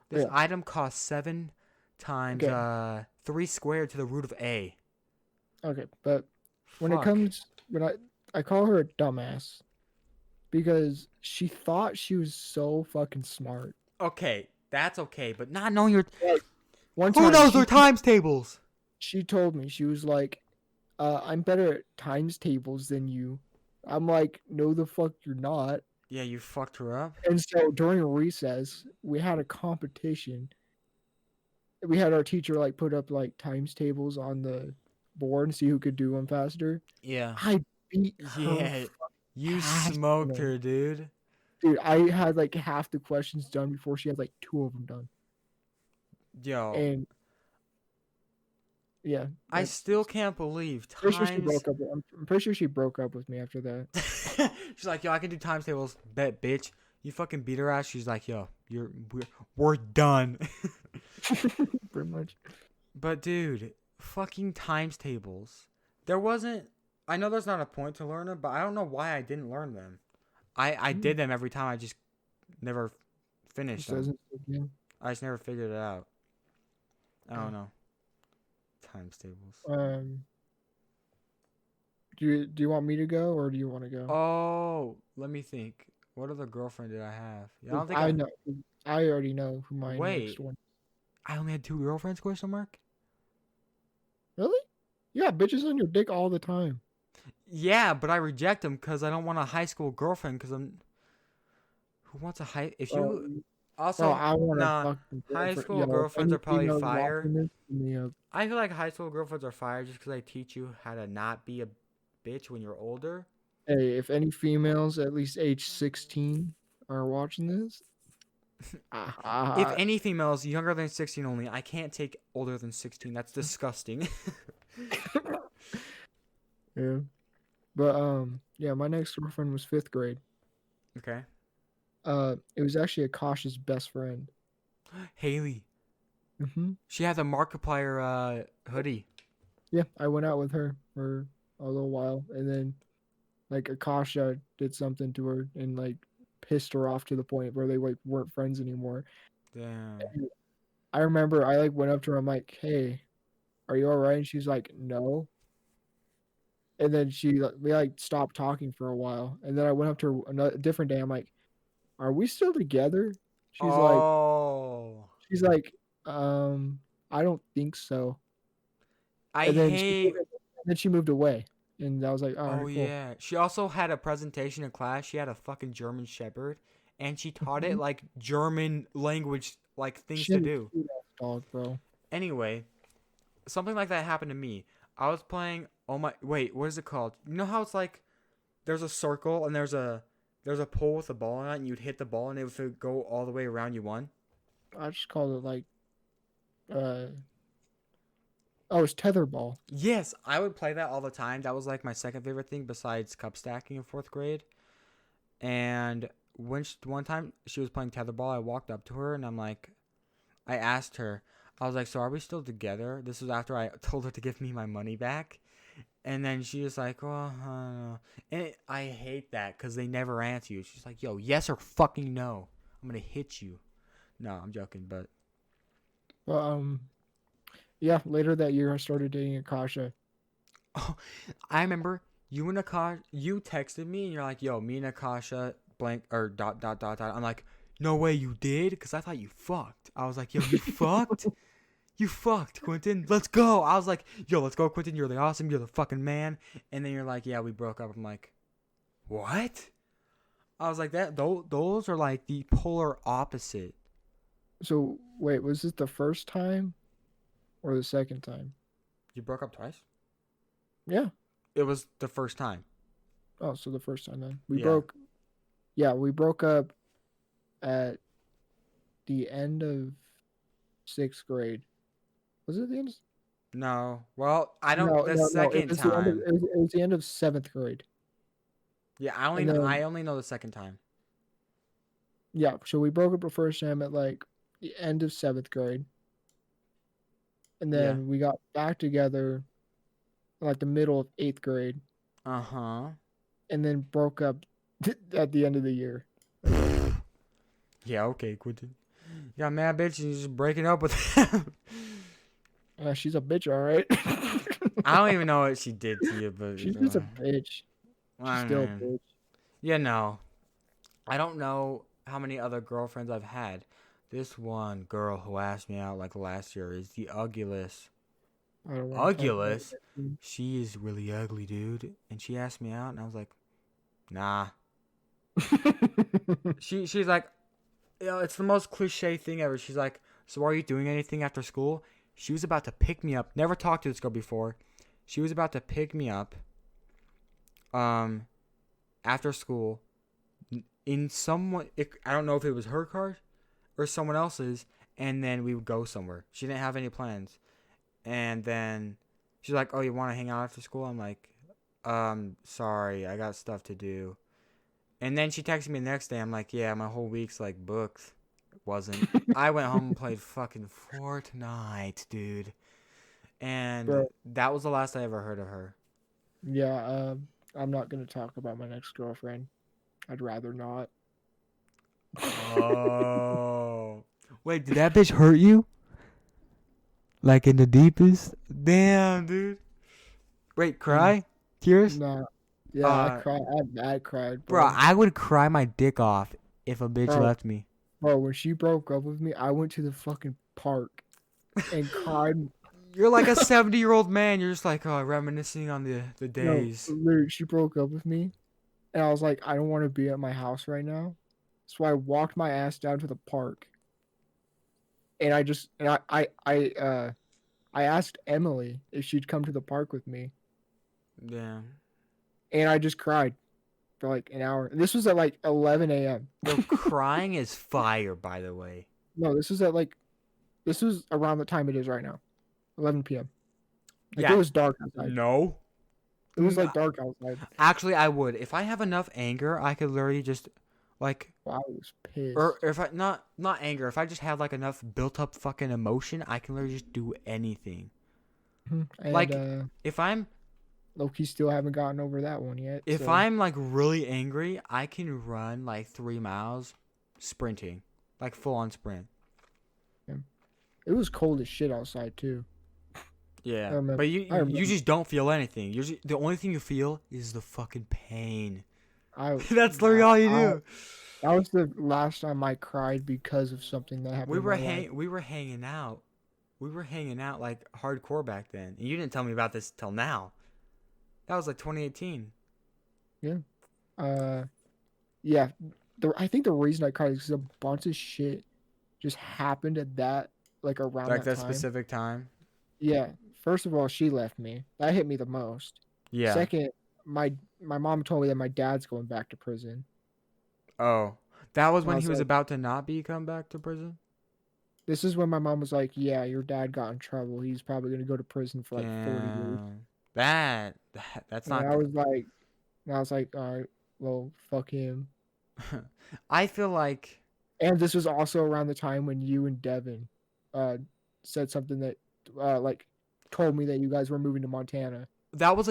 this Yeah. item costs 7 times Okay. 3 squared to the root of a? Okay, but when Fuck. it comes, when I call her a dumbass because she thought she was so fucking smart. Okay, that's okay, but not knowing your... One Who time knows their times tables? she told me, she was like, I'm better at times tables than you. I'm like, no, the fuck you're not. Yeah, you fucked her up. And so during recess, we had a competition. We had our teacher like put up like times tables on the board and see who could do them faster. Yeah. I beat her. Yeah, you ass, smoked man. her, dude. Dude, I had like half the questions done before she had like 2 of them done. Yo, And yeah, I that's- still can't believe pretty sure she times... broke up. I'm pretty sure she broke up with me after that. She's like, yo, I can do times tables. Bet, bitch. You fucking beat her ass. She's like, yo, we're done. Pretty much. But dude, fucking times tables. There wasn't. I know there's not a point to learn them, but I don't know why I didn't learn them. I did them every time. I just never finished them. Doesn't again. I just never figured it out. I don't Yeah. know. Times tables. Do you want me to go or do you want to go? Oh, let me think. What other girlfriend did I have? Yeah, I don't think I know. I already know who my next Wait, one. I only had 2 girlfriends? Question mark. Really? Yeah, bitches on your dick all the time. Yeah, but I reject them because I don't want a high school girlfriend. Because I'm. Who wants a high? If Bro, you bro, also I want to nah, fucking high girlfriend. school Yo, if girlfriends any are probably females fire. watching this, hit me up. I feel like high school girlfriends are fire just because they teach you how to not be a bitch when you're older. Hey, if any females at least age 16 are watching this, If ah, any females younger than 16 only, I can't take older than 16. That's disgusting. yeah. But yeah, my next girlfriend was 5th grade. Okay. It was actually Akash's best friend. Haley. Hmm. She had the Markiplier hoodie. Yeah, I went out with her for a little while, and then like Akasha did something to her and like pissed her off to the point where they like weren't friends anymore. Damn. And I remember I like went up to her. I'm like, "Hey, are you all right?" And she's like, "No." And then we like stopped talking for a while, and then I went up to her another different day. I'm like, "Are we still together?" She's like, Oh. she's like, I don't think so. I And then hate. she moved away, and I was like, all Oh right, cool. yeah. She also had a presentation in class. She had a fucking German Shepherd, and she taught it Mhm. like German language, like things She to had a do. cute ass dog, bro. Anyway, something like that happened to me. I was playing. Oh my! Wait, what is it called? You know how it's like there's a circle and there's a pole with a ball on it, and you'd hit the ball, and if it would go all the way around, you won. I just called it like, uh, oh, it's tetherball. Yes, I would play that all the time. That was like my second favorite thing besides cup stacking in fourth grade. And one time she was playing tetherball, I walked up to her and I asked her, I was like, "So are we still together?" This was after I told her to give me my money back. And then she was like, "Well, I don't know." And I hate that because they never answer you. She's like, "Yo, yes or fucking no. I'm gonna hit you." No, I'm joking, but But yeah, later that year I started dating Akasha. oh, I remember you and Akasha. You texted me and you're like, "Yo, me and Akasha blank or dot dot dot dot." I'm like, "No way, you did?" Because I thought you fucked. I was like, "Yo, you fucked." You fucked, Quentin. Let's go. I was like, yo, let's go, Quentin. You're the awesome. You're the fucking man. And then you're like, yeah, we broke up. I'm like, what? I was like, that. Those are like the polar opposite. So wait, was this the first time or the second time? You broke up twice? Yeah. It was the first time. Oh, so the first time then. Yeah. Yeah, we broke up at the end of 6th grade. Was it the end? No. Well, I don't. No, The no, no. second time. It was the end of 7th grade. Yeah, And then I only know the second time. yeah, so we broke up the first time at like the end of 7th grade, and Yeah. then we got back together like the middle of 8th grade, Uh huh. and then broke up at the end of the year. Yeah. Okay, Quentin. Yeah, mad bitch. And you're just breaking up with him. She's a bitch, all right. I don't even know what she did to you, but She's just a bitch. She's still a man. bitch. Yeah, no. I don't know how many other girlfriends I've had. This one girl who asked me out like last year is the ugliest. I don't want to talk about Ugliest? She is really ugly, dude. And she asked me out, and I was like, nah. it. She's like, you know, it's the most cliche thing ever. She's like, so are you doing anything after school? She was about to pick me up. Never talked to this girl before. She was about to pick me up. After school. In someone, I don't know if it was her car or someone else's, and then we would go somewhere. She didn't have any plans, and then she's like, "Oh, you want to hang out after school?" I'm like, sorry, I got stuff to do." And then she texted me the next day. I'm like, "Yeah, my whole week's like booked." It wasn't. I went home and played fucking Fortnite, dude, and Bro. that was the last I ever heard of her. Yeah, I'm not gonna talk about my next girlfriend. I'd rather not. Oh. Wait, did that bitch hurt you? Like in the deepest? Damn, dude. Wait, cry? Tears? Nah. Yeah, I Uh, cried. I cried, Bro, bro. I would cry my dick off if a bitch Bro, left me. bro, when she broke up with me, I went to the fucking park and cried. You're like a 70-year-old man. You're just like, oh, reminiscing on the No, days. literally, she broke up with me, and I was like, I don't want to be at my house right now. So I walked my ass down to the park, and I asked Emily if she'd come to the park with me, Yeah. and I just cried for like an hour. And this was at like 11 a.m. Yo, crying is fire, by the way. No, this was around the time it is right now, 11 p.m. Like Yeah. it was dark outside. No. It was like dark outside. Actually, I would. If I have enough anger, I could literally just like, Wow, I was pissed. or if I not anger, if I just have like enough built up fucking emotion, I can literally just do anything. And, like, if I'm Loki still haven't gotten over that one yet. if so. I'm like really angry, I can run like 3 miles sprinting, like full on sprint. It was cold as shit outside too. Yeah, remember- but I you remember. just don't feel anything. The only thing you feel is the fucking pain. I That's literally all you I- do. That was the last time I cried because of something that happened. We in were my life. we were hanging out. We were hanging out like hardcore back then. And you didn't tell me about this till now. That was like 2018. Yeah. I think the reason I cried is because a bunch of shit just happened at that like around Like that that time. specific time. Yeah. First of all, she left me. That hit me the most. Yeah. Second, my mom told me that my dad's going back to prison. Oh. That was And when I he was was like- about to not be come back to prison? This is when my mom was like, "Yeah, your dad got in trouble. He's probably gonna go to prison for like 40 years." Damn. That's not And I was like, all right, well, fuck him. I feel like And this was also around the time when you and Devin said something that like told me that you guys were moving to Montana. that was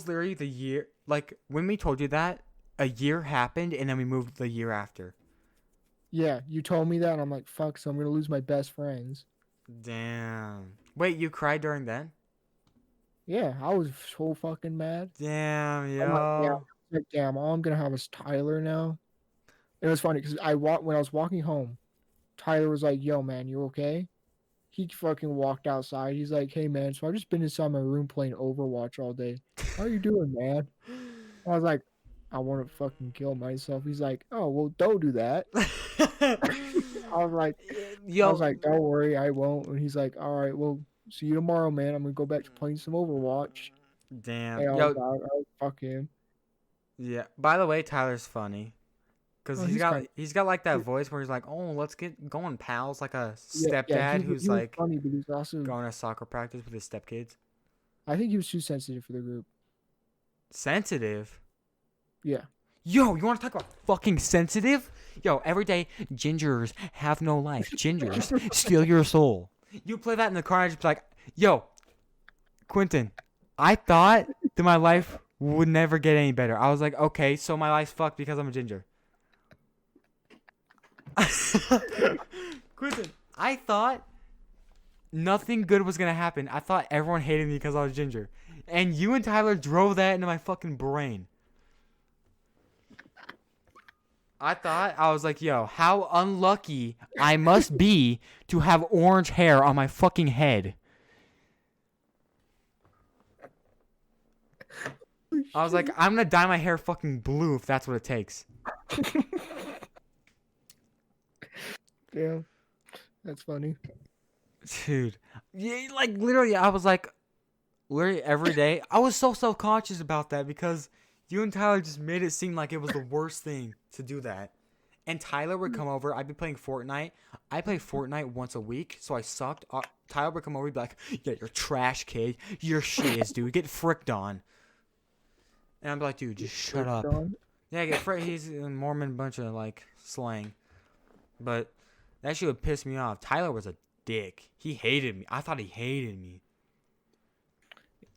literally the year, like when we told you that, a year happened and then we moved the year after. Yeah, you told me that, and I'm like, fuck, so I'm gonna lose my best friends. Damn. Wait, you cried during then? Yeah, I was so fucking mad. Damn, I'm like, yo. Like, damn, all I'm gonna have is Tyler now. It was funny because when I was walking home, Tyler was like, "Yo, man, you okay?" He fucking walked outside. He's like, "Hey, man, so I've just been inside my room playing Overwatch all day. How you doing, man?" I was like, "I want to fucking kill myself." He's like, "Oh, well, don't do that." I was like, Yo, "Don't worry, I won't." And he's like, "All right, well, see you tomorrow, man. I'm gonna go back to playing some Overwatch." damn. And I Yo, was like, "Oh, fuck him." yeah. By the way, Tyler's funny. Cause Oh, he's got like that voice where he's like, "Oh, let's get going, pals." Like a Yeah, stepdad he who's was like funny, but he's also. going to soccer practice with his stepkids. I think he was too sensitive for the group. Sensitive. Yeah. Yo, you want to talk about fucking sensitive? Yo, every day, gingers have no life. Gingers steal your soul. You play that in the car and just be like, yo, Quentin, I thought that my life would never get any better. I was like, okay, so my life's fucked because I'm a ginger. Quentin, I thought nothing good was going to happen. I thought everyone hated me because I was ginger. And you and Tyler drove that into my fucking brain. I was like, yo, how unlucky I must be to have orange hair on my fucking head. I was like, I'm gonna dye my hair fucking blue if that's what it takes. Yeah. That's funny. Dude. Yeah, like, literally, I was like, literally every day, I was so self-conscious about that because you and Tyler just made it seem like it was the worst thing to do that. And Tyler would come over. I'd be playing Fortnite. I play Fortnite once a week, so I sucked. Tyler would come over. He'd be like, yeah, you're trash, kid. You're shiz, dude. Get fricked on. And I'd be like, dude, just shut up. Yeah, get fricked. He's a Mormon bunch of, like, slang. But that shit would piss me off. Tyler was a dick. He hated me. I thought he hated me.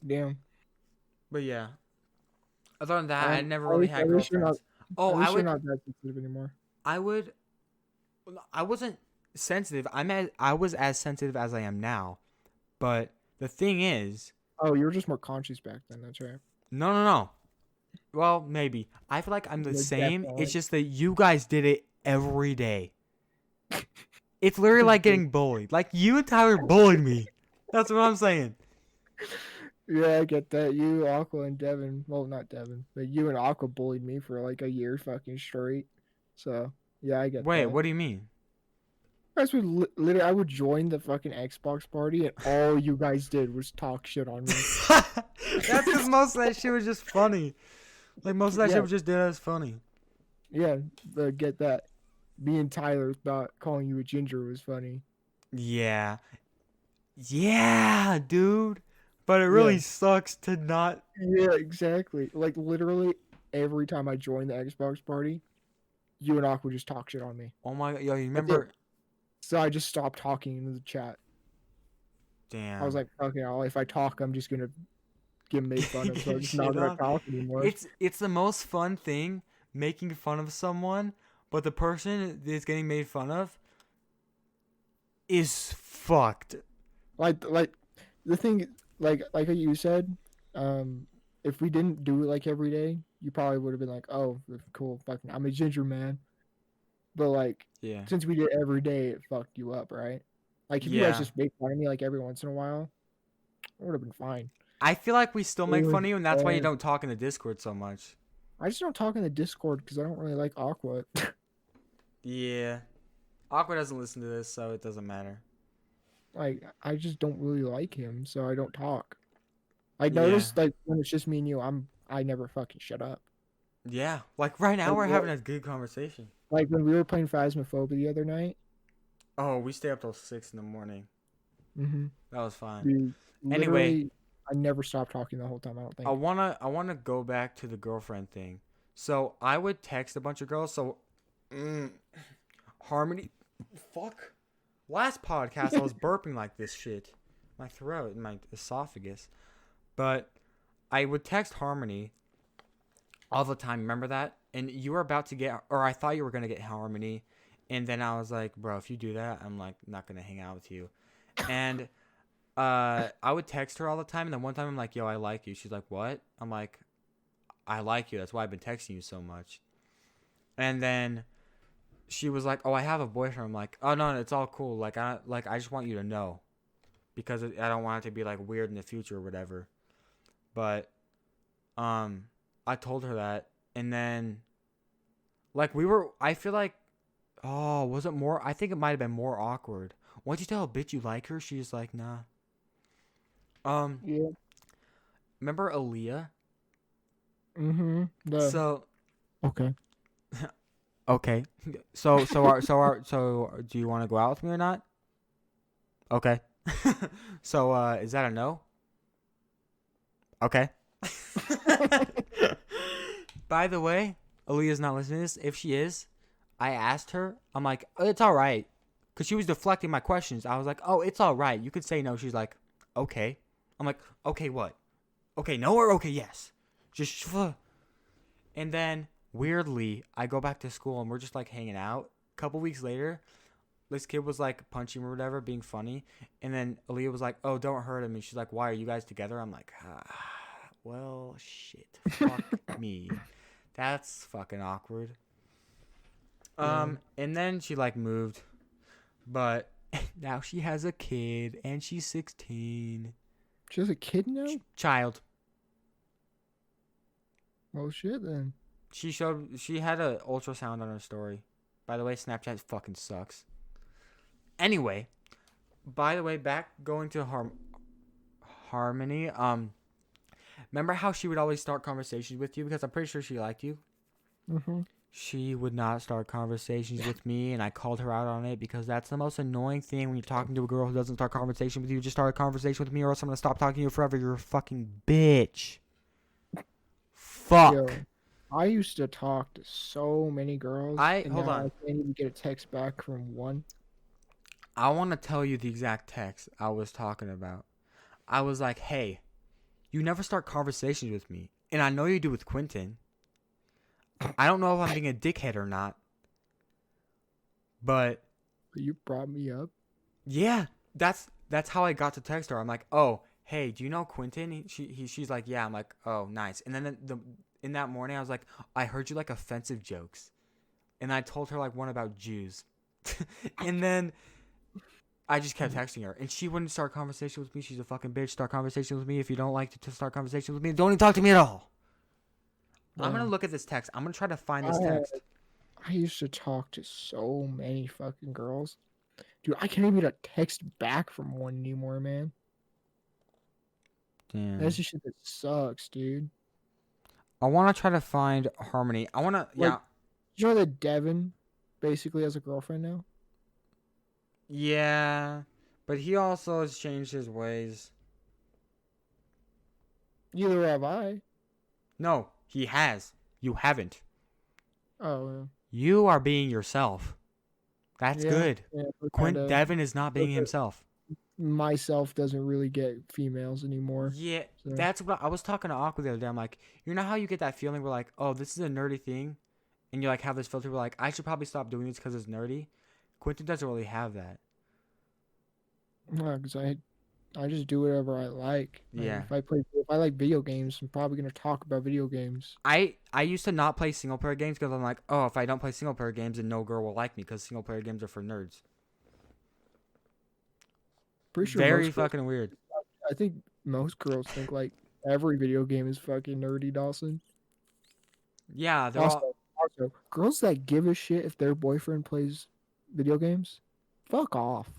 Damn. But yeah. Other than that, I never at really least- had at least you're girlfriends. Oh, At I least you're would. not that sensitive anymore. I wasn't sensitive. I was as sensitive as I am now. But the thing is, Oh, you were just more conscious back then. That's right. No. Well, maybe. I feel like I'm the Yeah, same. definitely. It's just that you guys did it every day. It's literally like getting bullied. Like you and Tyler bullied me. That's what I'm saying. Yeah, I get that. You, Aqua, and Devin. Well, not Devin, but you and Aqua bullied me for like a year fucking straight. So yeah, I get Wait, that. what do you mean? Guys would literally, I would join the fucking Xbox party, and all you guys did was talk shit on me. That's because most of that shit was just funny. Like most of that Yeah. shit was just dead as funny. Yeah, but get that. Me and Tyler thought calling you a ginger was funny. Yeah. Yeah, dude. But it really Yeah. sucks to not. Yeah, exactly. Like literally every time I joined the Xbox party, you and Aqua just talk shit on me. Oh my god, yo, you That's it. remember? So I just stopped talking in the chat. Damn. I was like, fucking hell, if I talk, I'm just gonna get made fun of. So I'm Get just not shit gonna on. talk anymore. It's the most fun thing making fun of someone, but the person that's getting made fun of is fucked. Like the thing, like you said, if we didn't do it like every day, you probably would have been like, oh, cool, fucking, I'm a ginger man. But like, Yeah. since we did it every day, it fucked you up, right? Like if you guys Yeah. just made fun of me like every once in a while, it would have been fine. I feel like we still make It fun of was you, and that's why you bad. don't talk in the Discord so much. I just don't talk in the Discord because I don't really like Aqua. Yeah. Aqua doesn't listen to this, so it doesn't matter. Like I just don't really like him, so I don't talk. I Yeah. noticed like when it's just me and you, I never fucking shut up. Yeah. Like right now, Like, we're what- having a good conversation. Like when we were playing Phasmophobia the other night. Oh, we stay up till 6 in the morning. Mm-hmm. That was fun. Dude, Anyway. literally, I never stopped talking the whole time. I don't think. I wanna go back to the girlfriend thing. So I would text a bunch of girls. So Harmony, fuck. Last podcast I was burping like this shit, my throat and my esophagus. But I would text Harmony all the time. Remember that? And you were about to get, or I thought you were gonna get Harmony, and then I was like, bro, if you do that, I'm like not gonna hang out with you. And I would text her all the time, and then one time I'm like, yo, I like you. She's like, what? I'm like, I like you. That's why I've been texting you so much. And then she was like, oh, I have a boyfriend. I'm like, oh no, it's all cool. Like I just want you to know, because I don't want it to be like weird in the future or whatever. But I told her that, and then like I feel like, oh, was it more? I think it might have been more awkward. Once you tell a bitch you like her, she's like, nah. Yeah. Remember Aaliyah? Mm-hmm. So Okay. okay. So do you want to go out with me or not? Okay. So is that a no? Okay. By the way, Aaliyah's not listening to this. If she is, I asked her. I'm like, oh, it's all right, because she was deflecting my questions. I was like, oh, it's all right. You could say no. She's like, okay. I'm like, okay, what? Okay, no or okay, yes. Just and then weirdly, I go back to school and we're just like hanging out. A couple weeks later, this kid was like punching me or whatever, being funny. And then Aaliyah was like, oh, don't hurt him. And she's like, why are you guys together? I'm like, well, shit. Fuck me. That's fucking awkward. And then she like moved. But now she has a kid and she's 16. She has a kid now? Child. Well, shit then. She had a ultrasound on her story. By the way, Snapchat fucking sucks. Anyway, by the way, back going to Harmony. Remember how she would always start conversations with you, because I'm pretty sure she liked you. Mm-hmm. She would not start conversations with me, and I called her out on it, because that's the most annoying thing when you're talking to a girl who doesn't start conversation with you. Just start a conversation with me, or else I'm gonna stop talking to you forever. You're a fucking bitch. Fuck. Yo, I used to talk to so many girls. and hold now on. I can't even get a text back from one. I want to tell you the exact text I was talking about. I was like, hey, you never start conversations with me, and I know you do with Quentin. I don't know if I'm being a dickhead or not, but You brought me up. yeah, that's how I got to text her. I'm like, oh, "Hey, do you know Quentin?" She's like, "Yeah." I'm like, "Oh, nice." And then in that morning, I was like, "I heard you like offensive jokes," and I told her like one about Jews, and then I just kept texting her, and she wouldn't start conversation with me. She's a fucking bitch. Start conversation with me if you don't like to start conversation with me. Don't even talk to me at all. I'm gonna Bro, look at this text. I'm gonna try to find this I text. I used to talk to so many fucking girls. Dude, I can't even get a text back from one anymore, man. Damn. That's the shit that sucks, dude. I want to try to find Harmony. I want to, Like, yeah, you know that Devin basically has a girlfriend now? yeah, but he also has changed his ways. Neither have I. No, he has. You haven't. Oh, You are being yourself. That's yeah. good. Yeah, we're kind Quint of. Devin is not being himself. Myself doesn't really get females anymore. Yeah, So. that's what I was talking to Aqua the other day. I'm like, you know how you get that feeling where like, oh, this is a nerdy thing, and you like have this filter where like, I should probably stop doing this because it's nerdy. Quentin doesn't really have that. No, because I just do whatever I like. Like, Yeah. if I like video games, I'm probably gonna talk about video games. I used to not play single player games because I'm like, oh, if I don't play single player games, then no girl will like me because single player games are for nerds. Pretty sure Very most girls, fucking weird. I think most girls think like every video game is fucking nerdy, Dawson. Yeah, they're Also, all. girls that give a shit if their boyfriend plays video games, fuck off.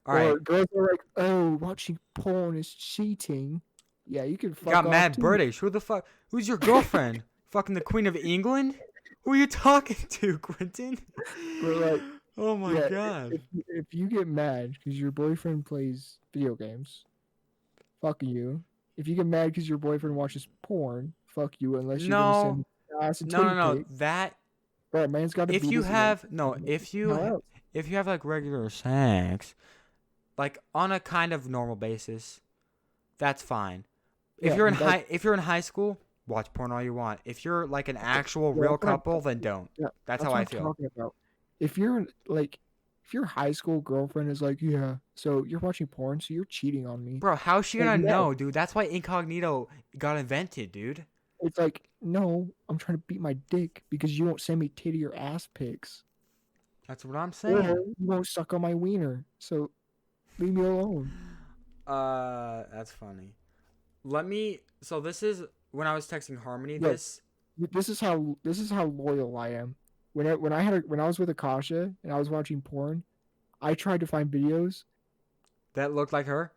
All right, Or girls are like, oh, watching porn is cheating. Yeah, you can fuck got off mad too. British. Who the fuck? Who's your girlfriend? Fucking the Queen of England? Who are you talking to, Quentin? But like, Oh my yeah, god. if you get mad because your boyfriend plays video games, fuck you. If you get mad because your boyfriend watches porn, fuck you. Unless you're gonna No, send ass and no, no, titty no. pic. That Bro, man's got to if beat you his have limit. no, How if else? you have like regular sex, like on a kind of normal basis, that's fine. Yeah, that, If you're in high school, watch porn all you want. If you're like an actual yeah, real that's what I'm couple, then don't. Yeah, That's that's how what I I'm feel. talking about. If you're like, if your high school girlfriend is like, yeah, so you're watching porn, so you're cheating on me. Bro, how's she Like, gonna no, know, dude? That's why incognito got invented, dude. it's like, no, I'm trying to beat my dick because you won't send me titty or ass pics, That's what I'm or saying. you won't suck on my wiener. So leave me alone. That's funny. So this is when I was texting Harmony Look, this. this is how loyal I am. When I was with Akasha and I was watching porn, I tried to find videos. That looked like her.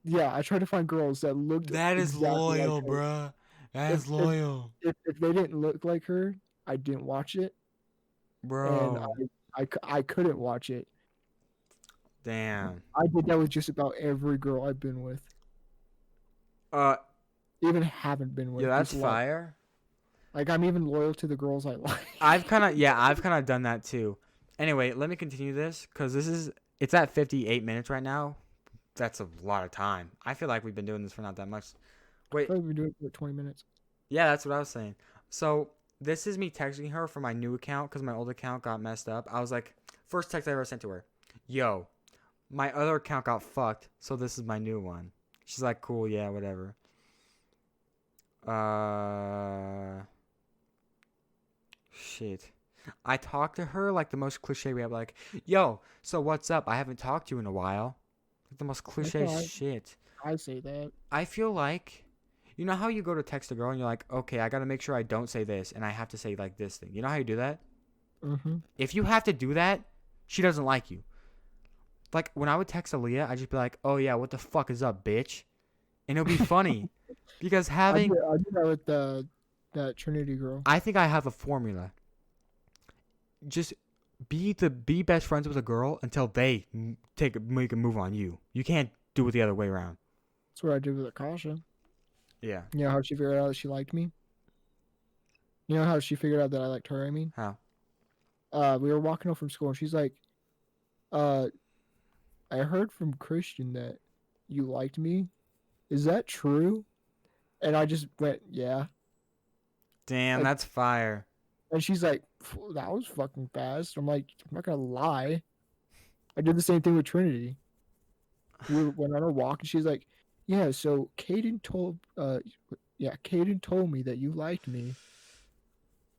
Yeah, I tried to find girls that looked That is exactly like loyal, her. bruh. That If is if, loyal. if they didn't look like her, I didn't watch it, and Bro. I couldn't watch it. Damn. I did that with just about every girl I've been with, Uh even haven't been with. yeah, that's just like, fire. like I'm even loyal to the girls I like. I've kind of done that too. Anyway, let me continue this cuz it's at 58 minutes right now. That's a lot of time. I feel like we've been doing this for not that much. Wait, Probably been doing it for 20 minutes. yeah, that's what I was saying. So, this is me texting her from my new account cuz my old account got messed up. I was like, first text I ever sent to her. Yo, my other account got fucked, so this is my new one. She's like, cool, yeah, whatever. Shit. I talked to her like the most cliche way. I'm like, yo, so what's up? I haven't talked to you in a while. Like the most cliche alright. shit. I say that. I feel like, you know how you go to text a girl and you're like, okay, I gotta make sure I don't say this and I have to say like this thing. You know how you do that? Mm-hmm. If you have to do that, she doesn't like you. Like when I would text Aaliyah, I'd just be like, oh yeah, what the fuck is up, bitch? And it'll be funny because I having, did that with that Trinity girl. I think I have a formula. Just be best friends with a girl until they make a move on you. You can't do it the other way around. That's what I did with Akasha. Yeah. You know how she figured out that she liked me? You know how she figured out that I liked her, I mean? How? We were walking home from school and she's like, I heard from Christian that you liked me. Is that true? And I just went, yeah. Damn, Like- that's fire. And she's like, that was fucking fast. I'm like, I'm not gonna lie. I did the same thing with Trinity. we went on a walk, and she's like, "Yeah, so Caden told me that you liked me,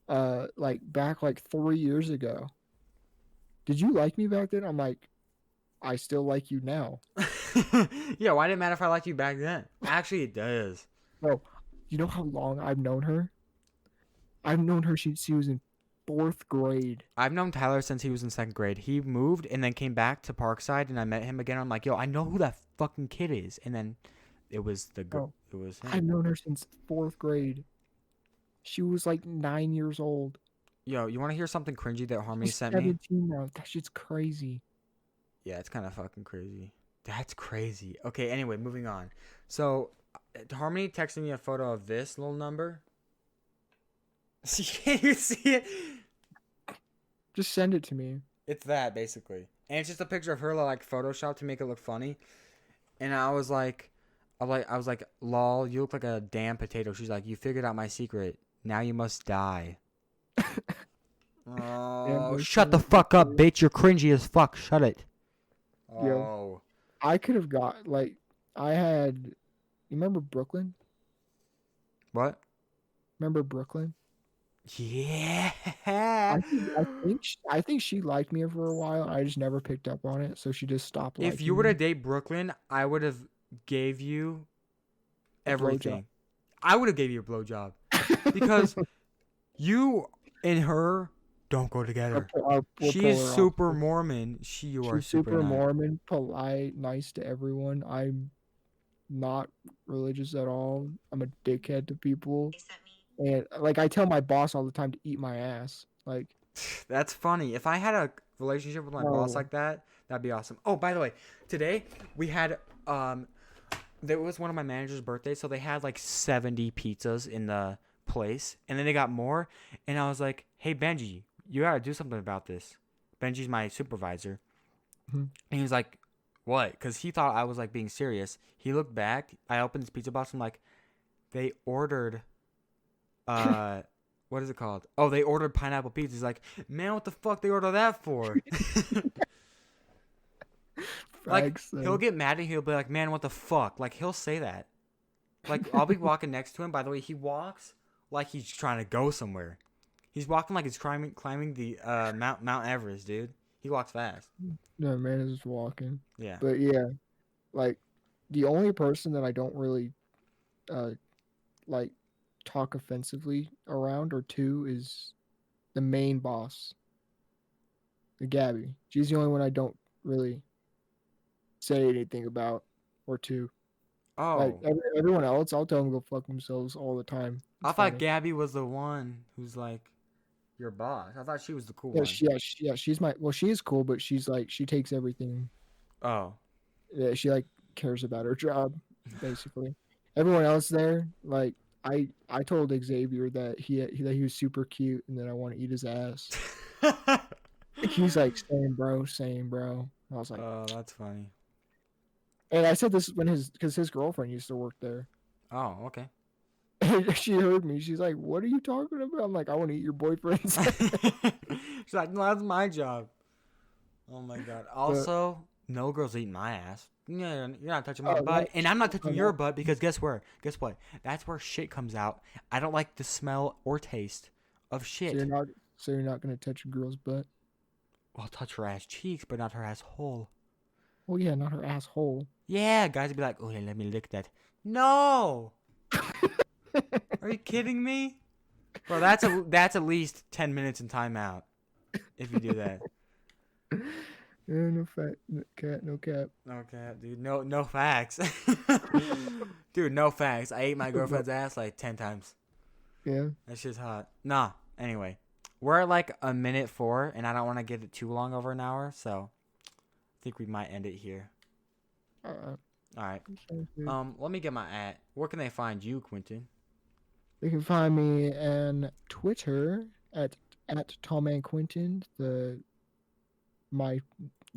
like back like 3 years ago. Did you like me back then?" I'm like, "I still like you now." Yeah, why did it matter if I liked you back then? Actually, it does. Bro, you know how long I've known her? I've known her. She was in 4th grade. I've known Tyler since he was in 2nd grade. He moved and then came back to Parkside, and I met him again. I'm like, yo, I know who that fucking kid is. And then it was Bro, it was I've him. known her since 4th grade. She was like 9 years old. Yo, you want to hear something cringy that Harmony She's sent me? 17 now. That shit's crazy. Yeah, it's kind of fucking crazy. That's crazy. Okay, anyway, moving on. So, Harmony texted me a photo of this little number. Can you see it? Just send it to me. It's that, basically. And it's just a picture of her, like, Photoshop to make it look funny. And I was like, lol, you look like a damn potato. She's like, you figured out my secret. Now you must die. Oh, shut the fuck up, bitch. You're cringy as fuck. Shut it. Yo. Oh. I could have got like I had. You remember Brooklyn? What? Remember Brooklyn? Yeah. I think she liked me for a while. I just never picked up on it, so she just stopped. If liking you were to me. date Brooklyn, I would have gave you A blowjob. everything. I would have gave you a blowjob because you and her don't go together. We're She is polar super opposites. Mormon. You are She's super not. Mormon, polite, nice to everyone. I'm not religious at all. I'm a dickhead to people, and like I tell my boss all the time to eat my ass. Like, That's funny. If I had a relationship with my boss Oh. like that, that'd be awesome. Oh, by the way, today we had there was one of my manager's birthdays, so they had like 70 pizzas in the place, and then they got more, and I was like, "Hey Benji, you gotta do something about this." Benji's my supervisor, Mhm. and he was like, "What?" Because he thought I was like being serious. He looked back. I opened this pizza box. I'm like, they ordered what is it called? Oh, they ordered pineapple pizza. He's like, man, what the fuck they order that for? Like, facts, he'll though. get mad and he'll be like, man, what the fuck? Like, he'll say that. Like, I'll be walking next to him. By the way, he walks like he's trying to go somewhere. He's walking like he's climbing the Mount Everest, dude. He walks fast. No, man is just walking. Yeah. But yeah, like the only person that I don't really like talk offensively around or to is the main boss, the Gabby. She's the only one I don't really say anything about or to. Like Oh, everyone else, I'll tell them to go fuck themselves all the time. I It's thought funny. Gabby was the one who's like your boss. I thought she was the cool Yeah, one. she's my. Well, she is cool, but she's like she takes everything. Oh. Yeah, she like cares about her job, basically. Everyone else there, like I told Xavier that that he was super cute and that I want to eat his ass. He's like, same bro, same bro. I was like, Oh, that's funny. and I said this when because his girlfriend used to work there. Oh, okay. And she heard me. She's like, "What are you talking about?" I'm like, "I want to eat your boyfriend's." She's like, no, that's my job. Oh my god. Also, no girl's eating my ass. Yeah, you're not touching my Oh, butt, no. and I'm not touching Oh, your no. butt because guess where? Guess what? That's where shit comes out. I don't like the smell or taste of So shit. you're not gonna touch a girl's butt. I'll touch her ass cheeks, but not her asshole. Well, yeah, not her asshole. Yeah, guys would be like, oh, let me lick that. No. Are you kidding me? Bro, that's at least 10 minutes in timeout if you do that. Yeah, no fat, no cat, no cap. Okay, dude. No facts. Dude, no facts. I ate my girlfriend's ass like 10 times. Yeah. That shit's hot. Nah. Anyway, we're at like a minute 4, and I don't want to get it too long over an hour, so I think we might end it here. Uh, All right. sounds good. Let me get my at. Where can they find you, Quentin? You can find me on Twitter at TallmanQuentin. My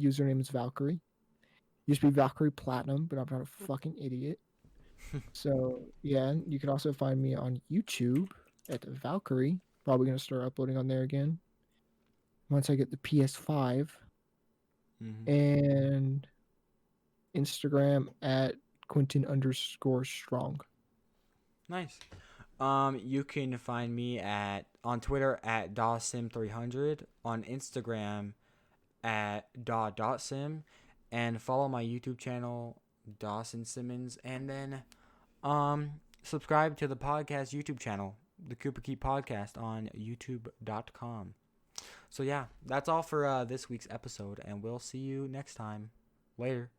username is Valkyrie. Used to be Valkyrie Platinum, but I'm not a fucking idiot. So yeah, you can also find me on YouTube at Valkyrie. Probably gonna start uploading on there again once I get the PS5. Mm-hmm. And Instagram at Quentin_strong. Nice. You can find me on Twitter at Dawsim300, on Instagram at Daw.sim, and follow my YouTube channel, Dawson Simmons, and then subscribe to the podcast YouTube channel, the Cooper Key Podcast, on youtube.com. So yeah, that's all for this week's episode, and we'll see you next time. Later.